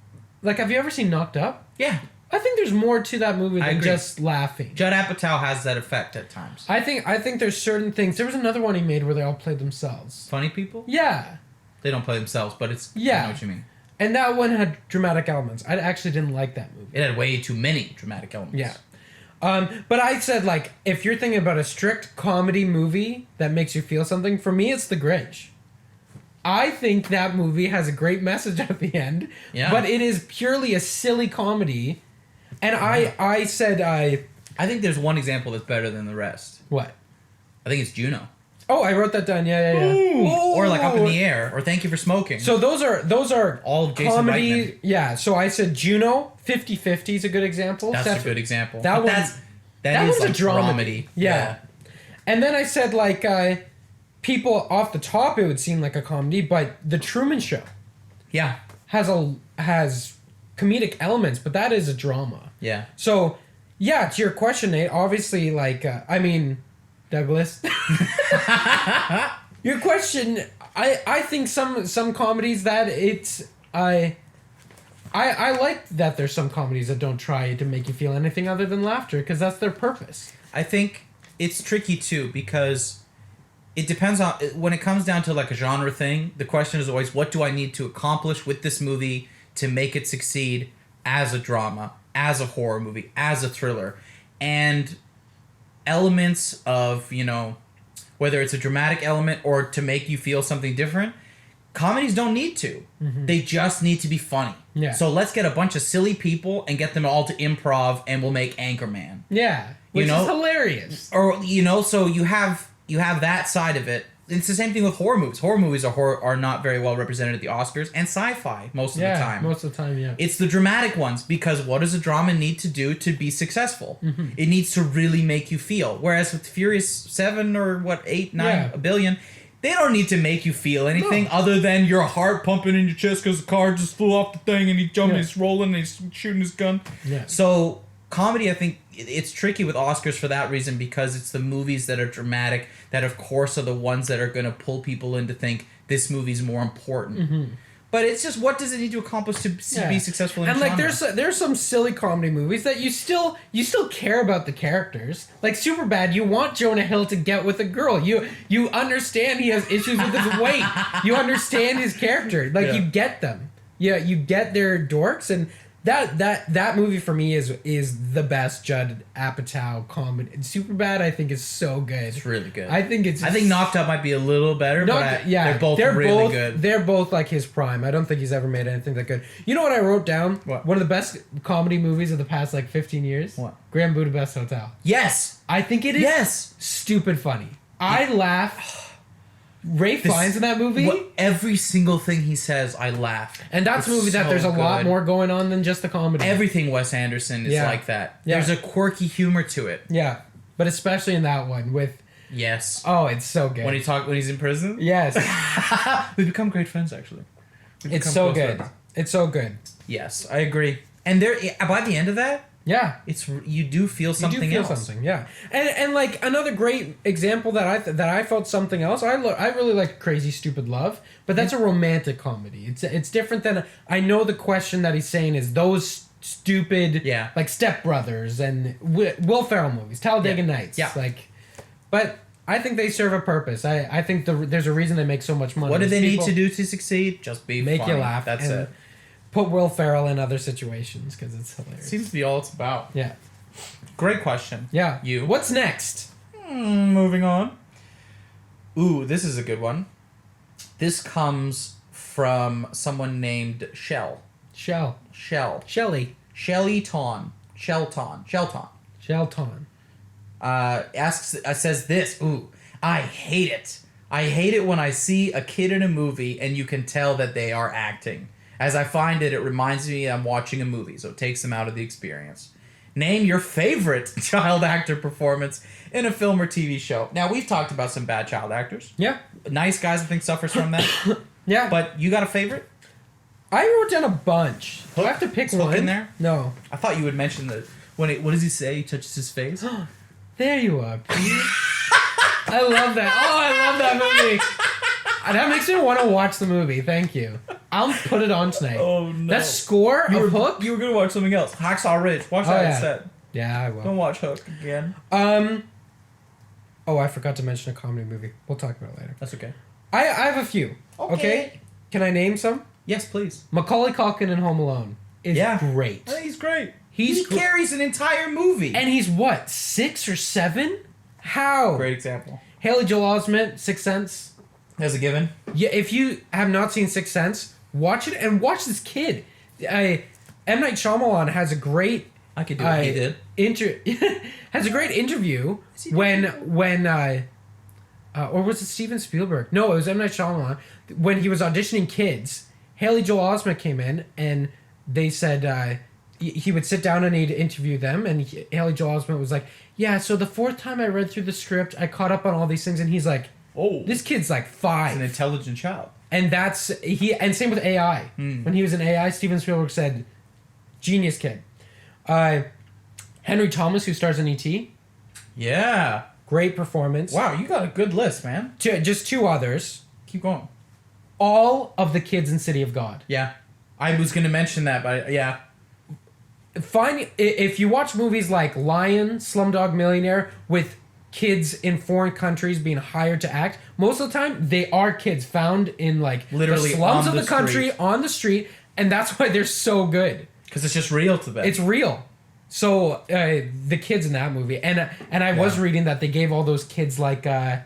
like, have you ever seen Knocked Up? Yeah. I think there's more to that movie than just laughing. Judd Apatow has that effect at times. I think there's certain things. There was another one he made where they all played themselves. Funny People? Yeah. They don't play themselves, but it's... Yeah. I know what you mean. And that one had dramatic elements. I actually didn't like that movie. It had way too many dramatic elements. Yeah. But I said, like, if you're thinking about a strict comedy movie that makes you feel something, for me, it's The Grinch. I think that movie has a great message at the end. Yeah. But it is purely a silly comedy. And I said... I think there's one example that's better than the rest. What? I think it's Juno. Oh, I wrote that down. Yeah. Ooh. Or like Up in the Air, or Thank You for Smoking. So those are all of Jason comedy. Reitman. Yeah. So I said Juno, 50-50 is a good example. That's a good example. That is was like a dramedy. Yeah. And then I said like people off the top, it would seem like a comedy, but The Truman Show. Yeah. Has comedic elements, but that is a drama. Yeah. So yeah, to your question, Nate. Obviously, like Douglas. Your question, I think some comedies that it's I like that there's some comedies that don't try to make you feel anything other than laughter because that's their purpose. I think it's tricky too because it depends on when it comes down to like a genre thing. The question is always, what do I need to accomplish with this movie to make it succeed as a drama, as a horror movie, as a thriller, and elements of, you know, whether it's a dramatic element or to make you feel something different. Comedies don't need to. They just need to be funny. Yeah. So let's get a bunch of silly people and get them all to improv, and we'll make Anchorman. Yeah, which is hilarious. Or, you know, so you have that side of it. It's the same thing with horror movies. Horror movies are not very well represented at the Oscars, and sci-fi most of the time. Most of the time, yeah. It's the dramatic ones, because what does a drama need to do to be successful? It needs to really make you feel. Whereas with Furious 7 or 8, 9, a billion, they don't need to make you feel anything other than your heart pumping in your chest because the car just flew off the thing and he jumped, he's rolling, and he's shooting his gun. Yeah. So comedy, I think it's tricky with Oscars for that reason, because it's the movies that are dramatic that, of course, are the ones that are going to pull people in to think this movie's more important. But it's just, what does it need to accomplish to be successful in and genre? there's some silly comedy movies that you still care about the characters. Like Superbad, you want Jonah Hill to get with a girl. You understand he has issues with his weight. You understand his character. Like you get them. Yeah, you get their dorks, and that movie for me is the best Judd Apatow comedy. Superbad, I think, is so good. It's really good. I think Knocked Up might be a little better, but they're both really good. They're both like his prime. I don't think he's ever made anything that good. You know what I wrote down? What? One of the best comedy movies of the past 15 years? What? Grand Budapest Hotel. Yes! I think it is stupid funny. I laugh. Ray Fiennes in that movie. Every single thing he says, I laugh. And that's a movie that there's a lot more going on than just the comedy. Everything Wes Anderson is like that. Yeah. There's a quirky humor to it. Yeah. But especially in that one with... Yes. Oh, it's so good. When he's in prison? Yes. We become great friends, actually. It's so good. Friends. It's so good. Yes, I agree. And by the end of that, you do feel something else. Something, yeah. And like another great example that I felt something else. I really like Crazy Stupid Love, but that's a romantic comedy. It's different than, I know the question that he's saying is those stupid like Step Brothers and Will Ferrell movies, Talladega Nights. Yeah. But I think they serve a purpose. I think there's a reason they make so much money. What do they need to do to succeed? Just be make funny. You laugh. That's it. Put Will Ferrell in other situations because it's hilarious. Seems to be all it's about. Yeah. Great question. Yeah. You. What's next? Moving on. Ooh, this is a good one. This comes from someone named Shell. Shelly. Shelton. Says this. Ooh, I hate it. I hate it when I see a kid in a movie and you can tell that they are acting. As I find it reminds me I'm watching a movie, so it takes them out of the experience. Name your favorite child actor performance in a film or TV show. Now, we've talked about some bad child actors. Yeah. Nice Guys, I think, suffers from that. Yeah. But you got a favorite? I wrote down a bunch. Do I have to pick one? Hook in there? No. I thought you would mention the... what does he say? He touches his face? There you are, Pete. I love that. Oh, I love that movie. That makes me want to watch the movie. Thank you. I'll put it on tonight. Oh, no. That score of Hook? You were going to watch something else. Hacksaw Ridge. Watch that instead. Yeah, I will. Don't watch Hook again. Oh, I forgot to mention a comedy movie. We'll talk about it later. That's okay. I have a few. Okay? Can I name some? Yes, please. Macaulay Culkin in Home Alone is great. I think he's great. He carries an entire movie. And he's what, 6 or 7? How? Great example. Haley Joel Osment, Sixth Sense. As a given. Yeah, if you have not seen Sixth Sense, watch it and watch this kid. M. Night Shyamalan has a great... I could do what he did. Has a great interview when or was it Steven Spielberg? No, it was M. Night Shyamalan. When he was auditioning kids, Haley Joel Osment came in and they said he would sit down and he'd interview them, and Haley Joel Osment was like, yeah, so the 4th time I read through the script, I caught up on all these things, and he's like, oh, this kid's like 5. He's an intelligent child. And and same with AI. When he was in AI, Steven Spielberg said, genius kid. Henry Thomas, who stars in E.T. Yeah. Great performance. Wow, you got a good list, man. Just 2 others. Keep going. All of the kids in City of God. Yeah. I was going to mention that, but yeah. If you watch movies like Lion, Slumdog Millionaire with kids in foreign countries being hired to act. Most of the time, they are kids found in like Literally the slums on of the the country street. on the street, and that's why they're so good. Because it's just real to them. It's real. So the kids in that movie, and I was reading that they gave all those kids like a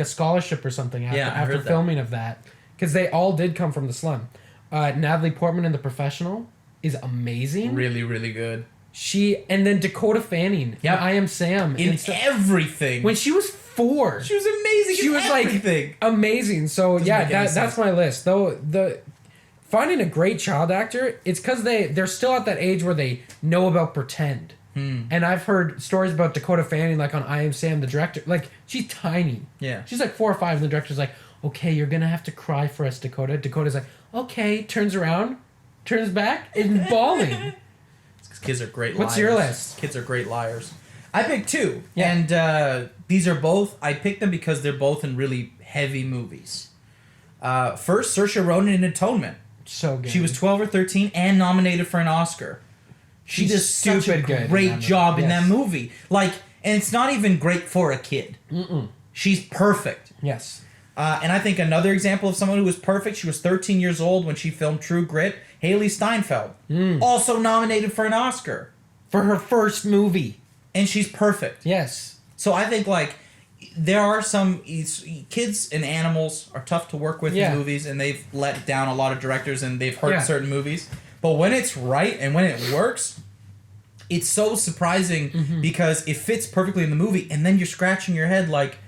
scholarship or something after filming of that, because they all did come from the slum. Natalie Portman in The Professional is amazing. Really, really good. And then Dakota Fanning. Yep. I Am Sam. In everything. When she was 4. She was amazing. She was everything. like amazing. So Doesn't make any that's sense. my list. Though finding a great child actor, it's because they're still at that age where they know about pretend. And I've heard stories about Dakota Fanning, like on I Am Sam, the director. Like, she's tiny. Yeah. She's like 4 or 5, and the director's like, okay, you're gonna have to cry for us, Dakota. Dakota's like, okay, turns around, turns back, and bawling. Kids are great liars. What's your list? Kids are great liars. I picked 2. Yeah. And these are both, I picked them because they're both in really heavy movies. First, Saoirse Ronan in Atonement. So good. She was 12 or 13 and nominated for an Oscar. She She's does such a stupid good in great that job movie. in Yes. that movie. Like, and it's not even great for a kid. She's perfect. Yes. And I think another example of someone who was perfect, she was 13 years old when she filmed True Grit, Haley Steinfeld. Also nominated for an Oscar. For her first movie. And she's perfect. Yes. So I think, like, there are some kids and animals are tough to work with in movies, and they've let down a lot of directors, and they've hurt certain movies. But when it's right and when it works, it's so surprising because it fits perfectly in the movie, and then you're scratching your head like,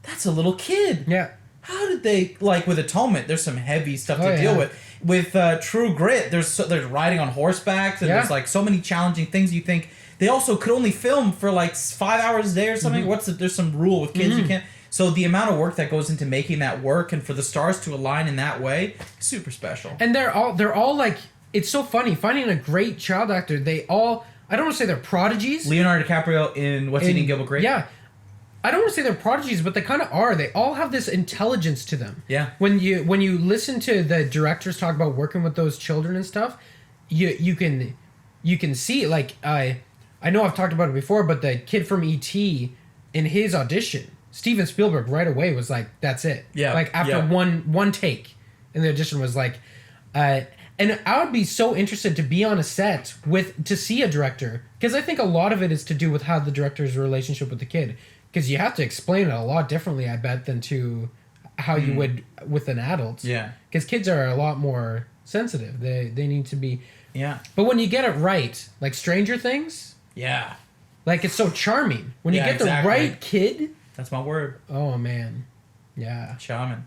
that's a little kid. Yeah. How did they, like, with Atonement, there's some heavy stuff to deal with. With True Grit, there's riding on horseback, and there's like so many challenging things. You think they also could only film for like 5 hours a day or something. There's some rule with kids you can't. So the amount of work that goes into making that work, and for the stars to align in that way, super special. And they're all like, it's so funny finding a great child actor. They all, I don't want to say they're prodigies. Leonardo DiCaprio in What's Eating Gilbert Grape. Yeah. I don't want to say they're prodigies, but they kind of are. They all have this intelligence to them. Yeah. When you listen to the directors talk about working with those children and stuff, you can see, like, I know I've talked about it before, but the kid from E.T. in his audition, Steven Spielberg right away was like, that's it. Yeah. Like, after one take, and the audition was like, and I would be so interested to be on a set to see a director, because I think a lot of it is to do with how the director's relationship with the kid. Because you have to explain it a lot differently, I bet, than to how you would with an adult. Yeah. Because kids are a lot more sensitive. They need to be. Yeah. But when you get it right, like Stranger Things, Yeah. like, it's so charming. When you get the right kid. That's my word. Oh, man. Yeah. Shaman.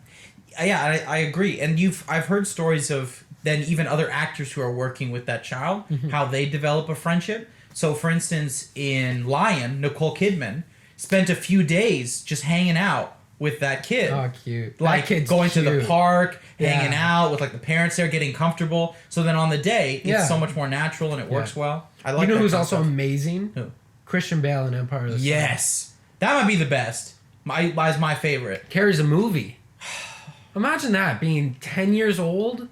Yeah, I agree. And I've heard stories of then even other actors who are working with that child, how they develop a friendship. So, for instance, in Lion, Nicole Kidman spent a few days just hanging out with that kid. Oh, cute. Like, that kid's going cute. to the park, hanging out with, like, the parents there, getting comfortable. So then on the day, it's so much more natural and it works well. I like. You know that who's kind of also stuff. amazing? Who? Christian Bale in Empire of the Sun. Yes. That might be the best. Is my favorite. Carries a movie. Imagine that, being 10 years old,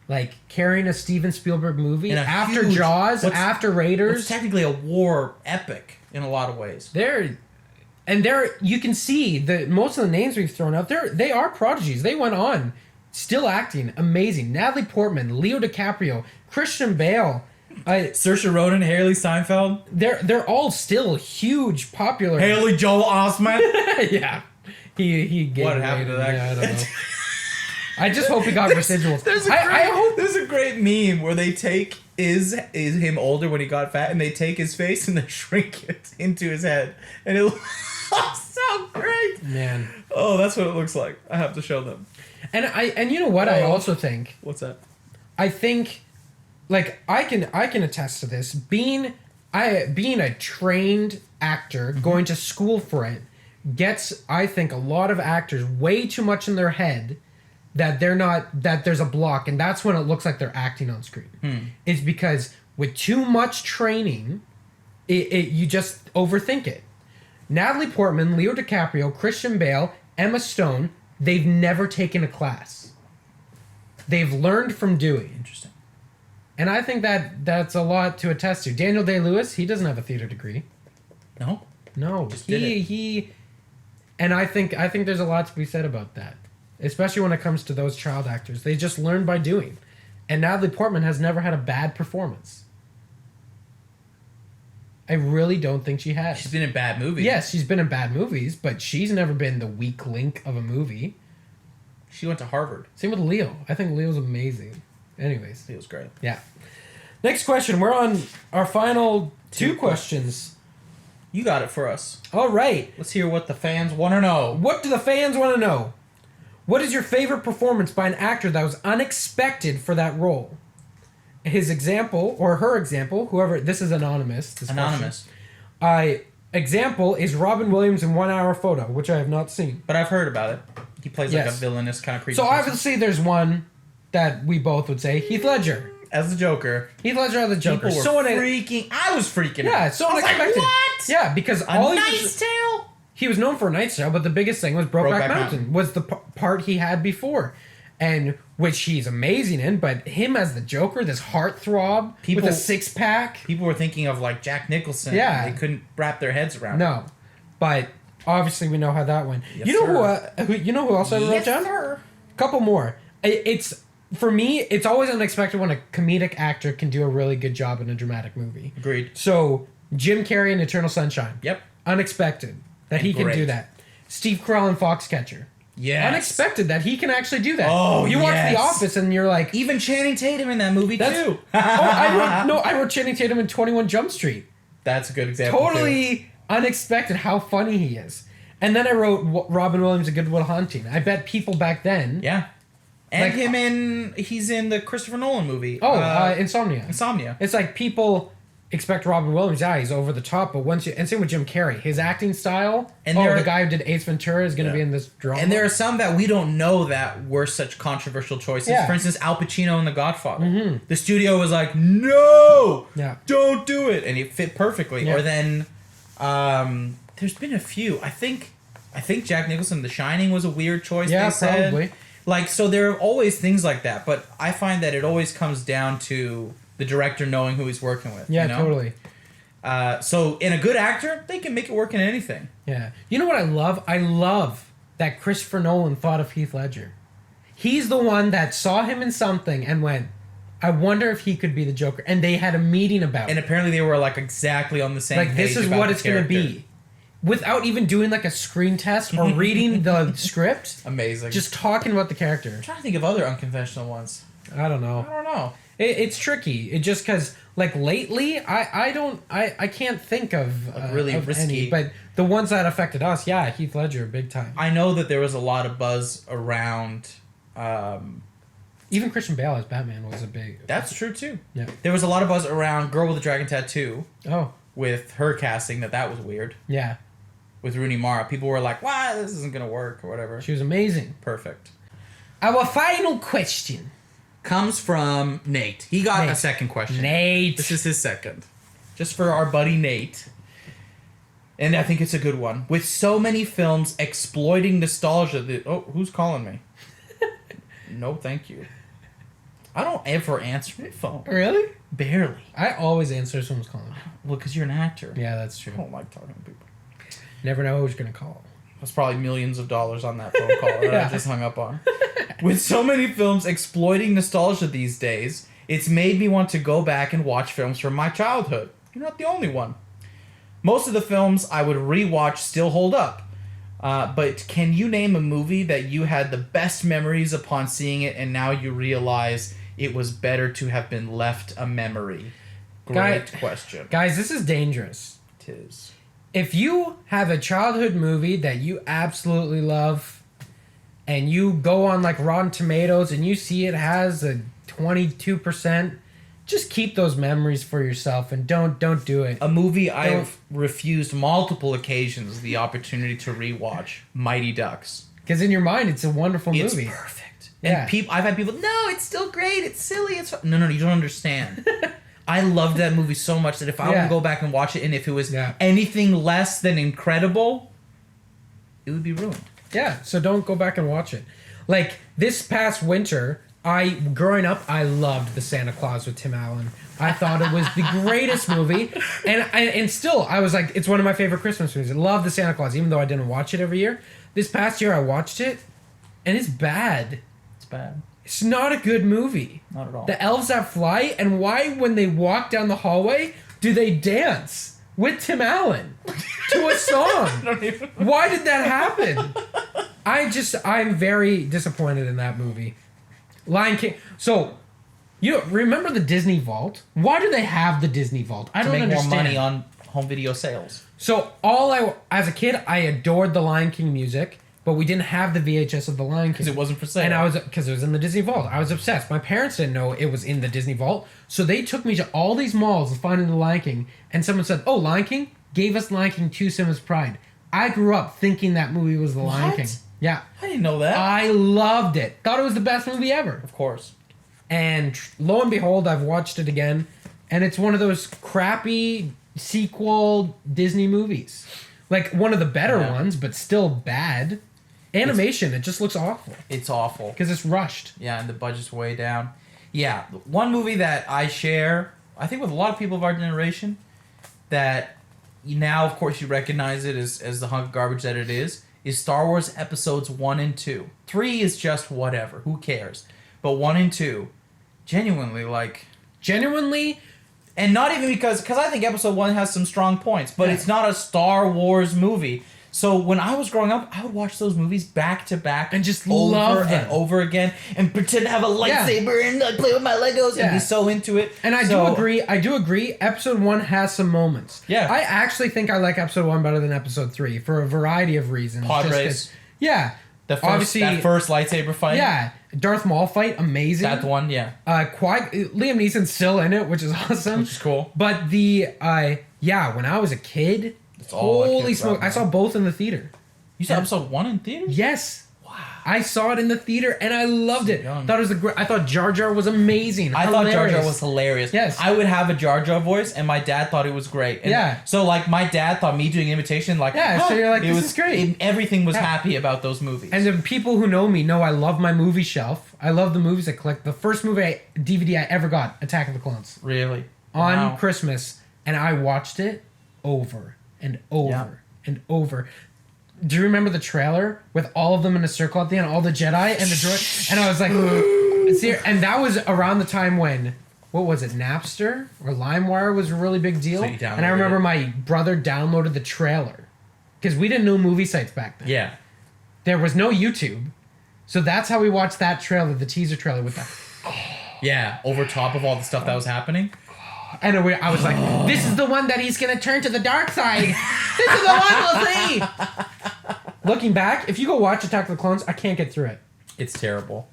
like, carrying a Steven Spielberg movie In a after huge- Jaws, what's- after It's Raiders. technically a war epic in a lot of ways. You can see that most of the names we've thrown out, they are prodigies. They went on, still acting amazing. Natalie Portman, Leo DiCaprio, Christian Bale. Saoirse Ronan, Haley Steinfeld, They're all still huge, popular. Haley Joel Osment. Yeah. He gave What away happened to that? Yeah, I don't know. I just hope he got residuals. There's a great meme where they take is him older when he got fat, and they take his face and they shrink it into his head, and it looks so great. Man. Oh, that's what it looks like. I have to show them. And you know what I also think? What's that? I think, like, I can attest to this. Being a trained actor, going to school for it, gets, I think, a lot of actors way too much in their head that there's a block, and that's when it looks like they're acting on screen. It's because with too much training, you just overthink it. Natalie Portman, Leo DiCaprio, Christian Bale, Emma Stone, they've never taken a class. They've learned from doing. Interesting. And I think that's a lot to attest to. Daniel Day-Lewis, he doesn't have a theater degree. No. No, Just did it. And I think there's a lot to be said about that, especially when it comes to those child actors. They just learn by doing. And Natalie Portman has never had a bad performance. I really don't think she has. She's been in bad movies. Yes, she's been in bad movies, but she's never been the weak link of a movie. She went to Harvard. Same with Leo. I think Leo's amazing. Anyways. Leo's great. Yeah. Next question. We're on our final two questions. You got it for us. All right. Let's hear what the fans want to know. What do the fans want to know? What is your favorite performance by an actor that was unexpected for that role? His example, or her example, whoever, this is anonymous. This Anonymous. Example is Robin Williams in 1 Hour Photo, which I have not seen. But I've heard about it. He plays like a villainous kind of creature. So obviously there's one that we both would say, Heath Ledger. As the Joker. Heath Ledger as the Joker. People were I was freaking out. Yeah, it's so I was unexpected. like, what? Yeah, because A Knight's Tale? He was known for A Knight's Tale, but the biggest thing was Brokeback Mountain. Was the part he had before. And which he's amazing in, but him as the Joker, this heartthrob with a six-pack. People were thinking of like Jack Nicholson. Yeah. They couldn't wrap their heads around it. No. But obviously we know how that went. Yes, you know who else I wrote down? Sir. Couple more. It's for me, it's always unexpected when a comedic actor can do a really good job in a dramatic movie. Agreed. So Jim Carrey in Eternal Sunshine. Yep. Unexpected that he can do that. Steve Carell in Foxcatcher. Yes. Unexpected that he can actually do that. Oh, you watch The Office and you're like, even Channing Tatum in that movie too. I wrote Channing Tatum in 21 Jump Street. That's a good example. Totally unexpected how funny he is. And then I wrote Robin Williams in Good Will Hunting. I bet people back then. Yeah. And he's in the Christopher Nolan movie. Insomnia. Insomnia. It's like people expect Robin Williams, he's over the top, but and same with Jim Carrey, his acting style, and the guy who did Ace Ventura is going to be in this drama. And there are some that we don't know that were such controversial choices. Yeah. For instance, Al Pacino in The Godfather. Mm-hmm. The studio was like, no, don't do it. And it fit perfectly. Yeah. Or then there's been a few. I think Jack Nicholson, The Shining was a weird choice, they said. Probably. Like, so there are always things like that, but I find that it always comes down to the director knowing who he's working with. Yeah, totally. So in a good actor, they can make it work in anything. Yeah. You know what I love? I love that Christopher Nolan thought of Heath Ledger. He's the one that saw him in something and went, I wonder if he could be the Joker. And they had a meeting about it. And apparently they were like exactly on the same page. Like, this is what it's going to be. Without even doing like a screen test or reading the script. Amazing. Just talking about the character. I'm trying to think of other unconventional ones. I don't know. It's tricky. It just because like lately, I can't think of really risky. Any, but the ones that affected us, Heath Ledger, big time. I know that there was a lot of buzz around. Even Christian Bale as Batman was a big. That's true too. Yeah. There was a lot of buzz around Girl with the Dragon Tattoo. Oh. With her casting, that was weird. Yeah. With Rooney Mara, people were like, "Wow, this isn't gonna work" or whatever. She was amazing. Perfect. Our final question comes from Nate. He got a second question. Nate. This is his second. Just for our buddy Nate. And I think it's a good one. With so many films exploiting nostalgia who's calling me? No, thank you. I don't ever answer my phone. Really? Barely. I always answer if someone's calling me. Well, because you're an actor. Yeah, that's true. I don't like talking to people. Never know who's going to call. That's probably millions of dollars on that phone call that I just hung up on. With so many films exploiting nostalgia these days, it's made me want to go back and watch films from my childhood. You're not the only one. Most of the films I would rewatch still hold up. But can you name a movie that you had the best memories upon seeing it and now you realize it was better to have been left a memory? Great question. Guys, this is dangerous. It is. If you have a childhood movie that you absolutely love and you go on like Rotten Tomatoes and you see it has a 22%, just keep those memories for yourself and don't do it. A movie I've refused multiple occasions the opportunity to rewatch, Mighty Ducks. Because in your mind, it's a wonderful movie. It's perfect. Yeah. And I've had people, no, it's still great. It's silly. No, you don't understand. I loved that movie so much that if I were to go back and watch it and if it was anything less than incredible, it would be ruined. Yeah, so don't go back and watch it. Like, this past winter, Growing up, I loved The Santa Claus with Tim Allen. I thought it was the greatest movie, and still, I was like, it's one of my favorite Christmas movies. I love The Santa Claus, even though I didn't watch it every year. This past year, I watched it, and it's bad. It's bad. It's not a good movie. Not at all. The elves that fly, and why, when they walk down the hallway, do they dance with Tim Allen to a song? Why did that happen? I'm very disappointed in that movie. Lion King. So, you remember the Disney Vault? Why do they have the Disney Vault? I don't understand. To make more money on home video sales. So, as a kid, I adored the Lion King music, but we didn't have the VHS of the Lion King. Because it wasn't for sale. Because it was in the Disney Vault. I was obsessed. My parents didn't know it was in the Disney Vault, so they took me to all these malls to find the Lion King, and someone said, "Oh, Lion King?" Gave us Lion King 2: Simba's Pride. I grew up thinking that movie was the Lion King. Yeah. I didn't know that. I loved it. Thought it was the best movie ever. Of course. And lo and behold, I've watched it again, and it's one of those crappy sequel Disney movies. Like, one of the better ones, but still bad. Animation, it just looks awful. It's awful. Because it's rushed. Yeah, and the budget's way down. Yeah, one movie that I share, I think with a lot of people of our generation, that now, of course, you recognize it as the hunk of garbage that it is Star Wars Episodes 1 and 2. 3 is just whatever. Who cares? But 1 and 2, genuinely, and not even because I think Episode 1 has some strong points, but it's not a Star Wars movie. So when I was growing up, I would watch those movies back to back and just over love them. and over again and pretend to have a lightsaber and like, play with my Legos and be so into it. And I do agree. Episode 1 has some moments. Yeah. I actually think I like Episode 1 better than Episode 3 for a variety of reasons. Pod race. Yeah. That first lightsaber fight. Yeah. Darth Maul fight, amazing. That one, yeah. Liam Neeson's still in it, which is awesome. Which is cool. But when I was a kid, holy smoke, I saw both in the theater. You saw Episode 1 in theater? Yes. Wow. I saw it in the theater and I loved it. I thought Jar Jar was amazing. I thought Jar Jar was hilarious. Yes. I would have a Jar Jar voice and my dad thought it was great. And so like my dad thought me doing imitation so you're like, this is great. Everything was happy about those movies. And the people who know me know I love my movie shelf. I love the movies I collect. The first DVD I ever got, Attack of the Clones. Really? On Christmas. And I watched it over and over and over. Do you remember the trailer with all of them in a circle at the end, all the Jedi and the droid? And I was like, and that was around the time when, what was it, Napster or LimeWire was a really big deal. And I remember my brother downloaded the trailer because we didn't know movie sites back then. Yeah. There was no YouTube. So that's how we watched that trailer, the teaser trailer with that. Yeah, over top of all the stuff that was happening. And I was like, this is the one that he's going to turn to the dark side. This is the one we'll see. Looking back, if you go watch Attack of the Clones, I can't get through it. It's terrible.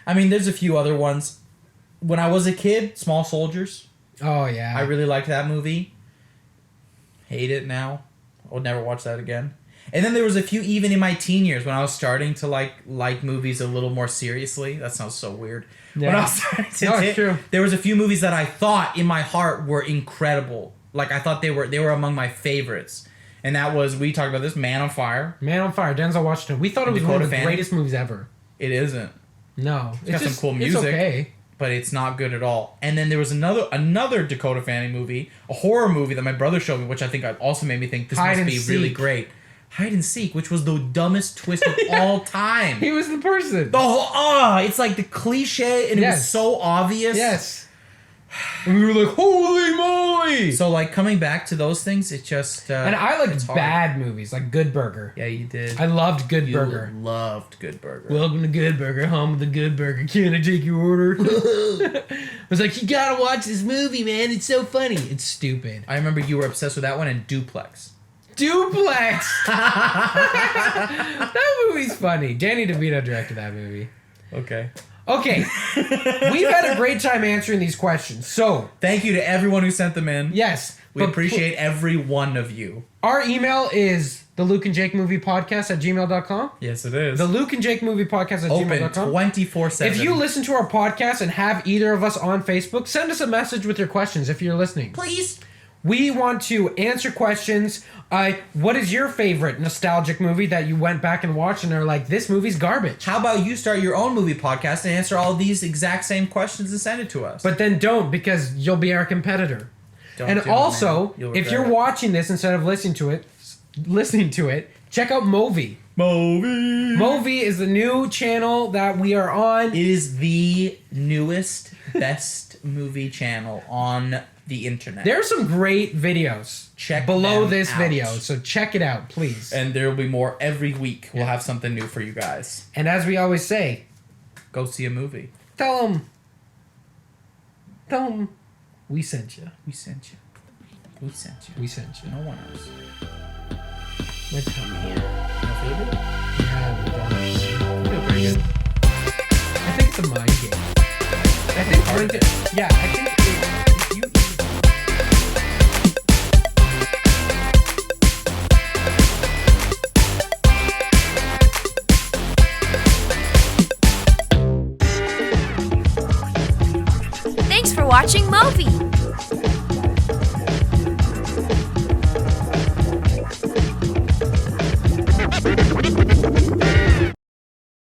I mean, there's a few other ones. When I was a kid, Small Soldiers. Oh, yeah. I really liked that movie. Hate it now. I would never watch that again. And then there was a few even in my teen years when I was starting to like movies a little more seriously. That sounds so weird. Yeah. When I was starting to there was a few movies that I thought in my heart were incredible. Like I thought they were among my favorites. And that was, we talked about this, Man on Fire. Man on Fire, Denzel Washington. We thought it was one of the greatest movies ever. It isn't. No. It's got some cool music. It's okay. But it's not good at all. And then there was another Dakota Fanning movie, a horror movie that my brother showed me, which I think also made me think this must be really great. Hide and Seek, which was the dumbest twist of all time. He was the person. It's like the cliche, and it was so obvious. Yes. And we were like, holy moly! So, like, coming back to those things, it just... and I liked bad movies, like Good Burger. Yeah, you did. I loved Good Burger. Loved Good Burger. Welcome to Good Burger, home of the Good Burger. Can I take your order? I was like, you gotta watch this movie, man. It's so funny. It's stupid. I remember you were obsessed with that one and Duplex. Duplex! That movie's funny. Danny DeVito directed that movie. Okay. We've had a great time answering these questions. So, thank you to everyone who sent them in. Yes. We appreciate every one of you. Our email is the Luke and Jake Movie Podcast at gmail.com. Yes, it is. The Luke and Jake Movie Podcast at gmail.com. 24/7. If you listen to our podcast and have either of us on Facebook, send us a message with your questions if you're listening. Please. We want to answer questions. What is your favorite nostalgic movie that you went back and watched and are like, this movie's garbage? How about you start your own movie podcast and answer all these exact same questions and send it to us? But then don't, because you'll be our competitor. Don't and do it, also, man. if you're watching this instead of listening to it, check out Movi. Movi is the new channel that we are on. It is the newest, best movie channel on the internet. There are some great videos below this video, so check it out, please. And there will be more every week. We'll have something new for you guys. And as we always say, go see a movie. Tell them we sent you. We sent you. We sent you. We sent you. No one else. My tummy here. You don't feel good? Yeah, I'm done. I feel pretty good. I think it's a mind game. I think if you Thanks for watching Movi.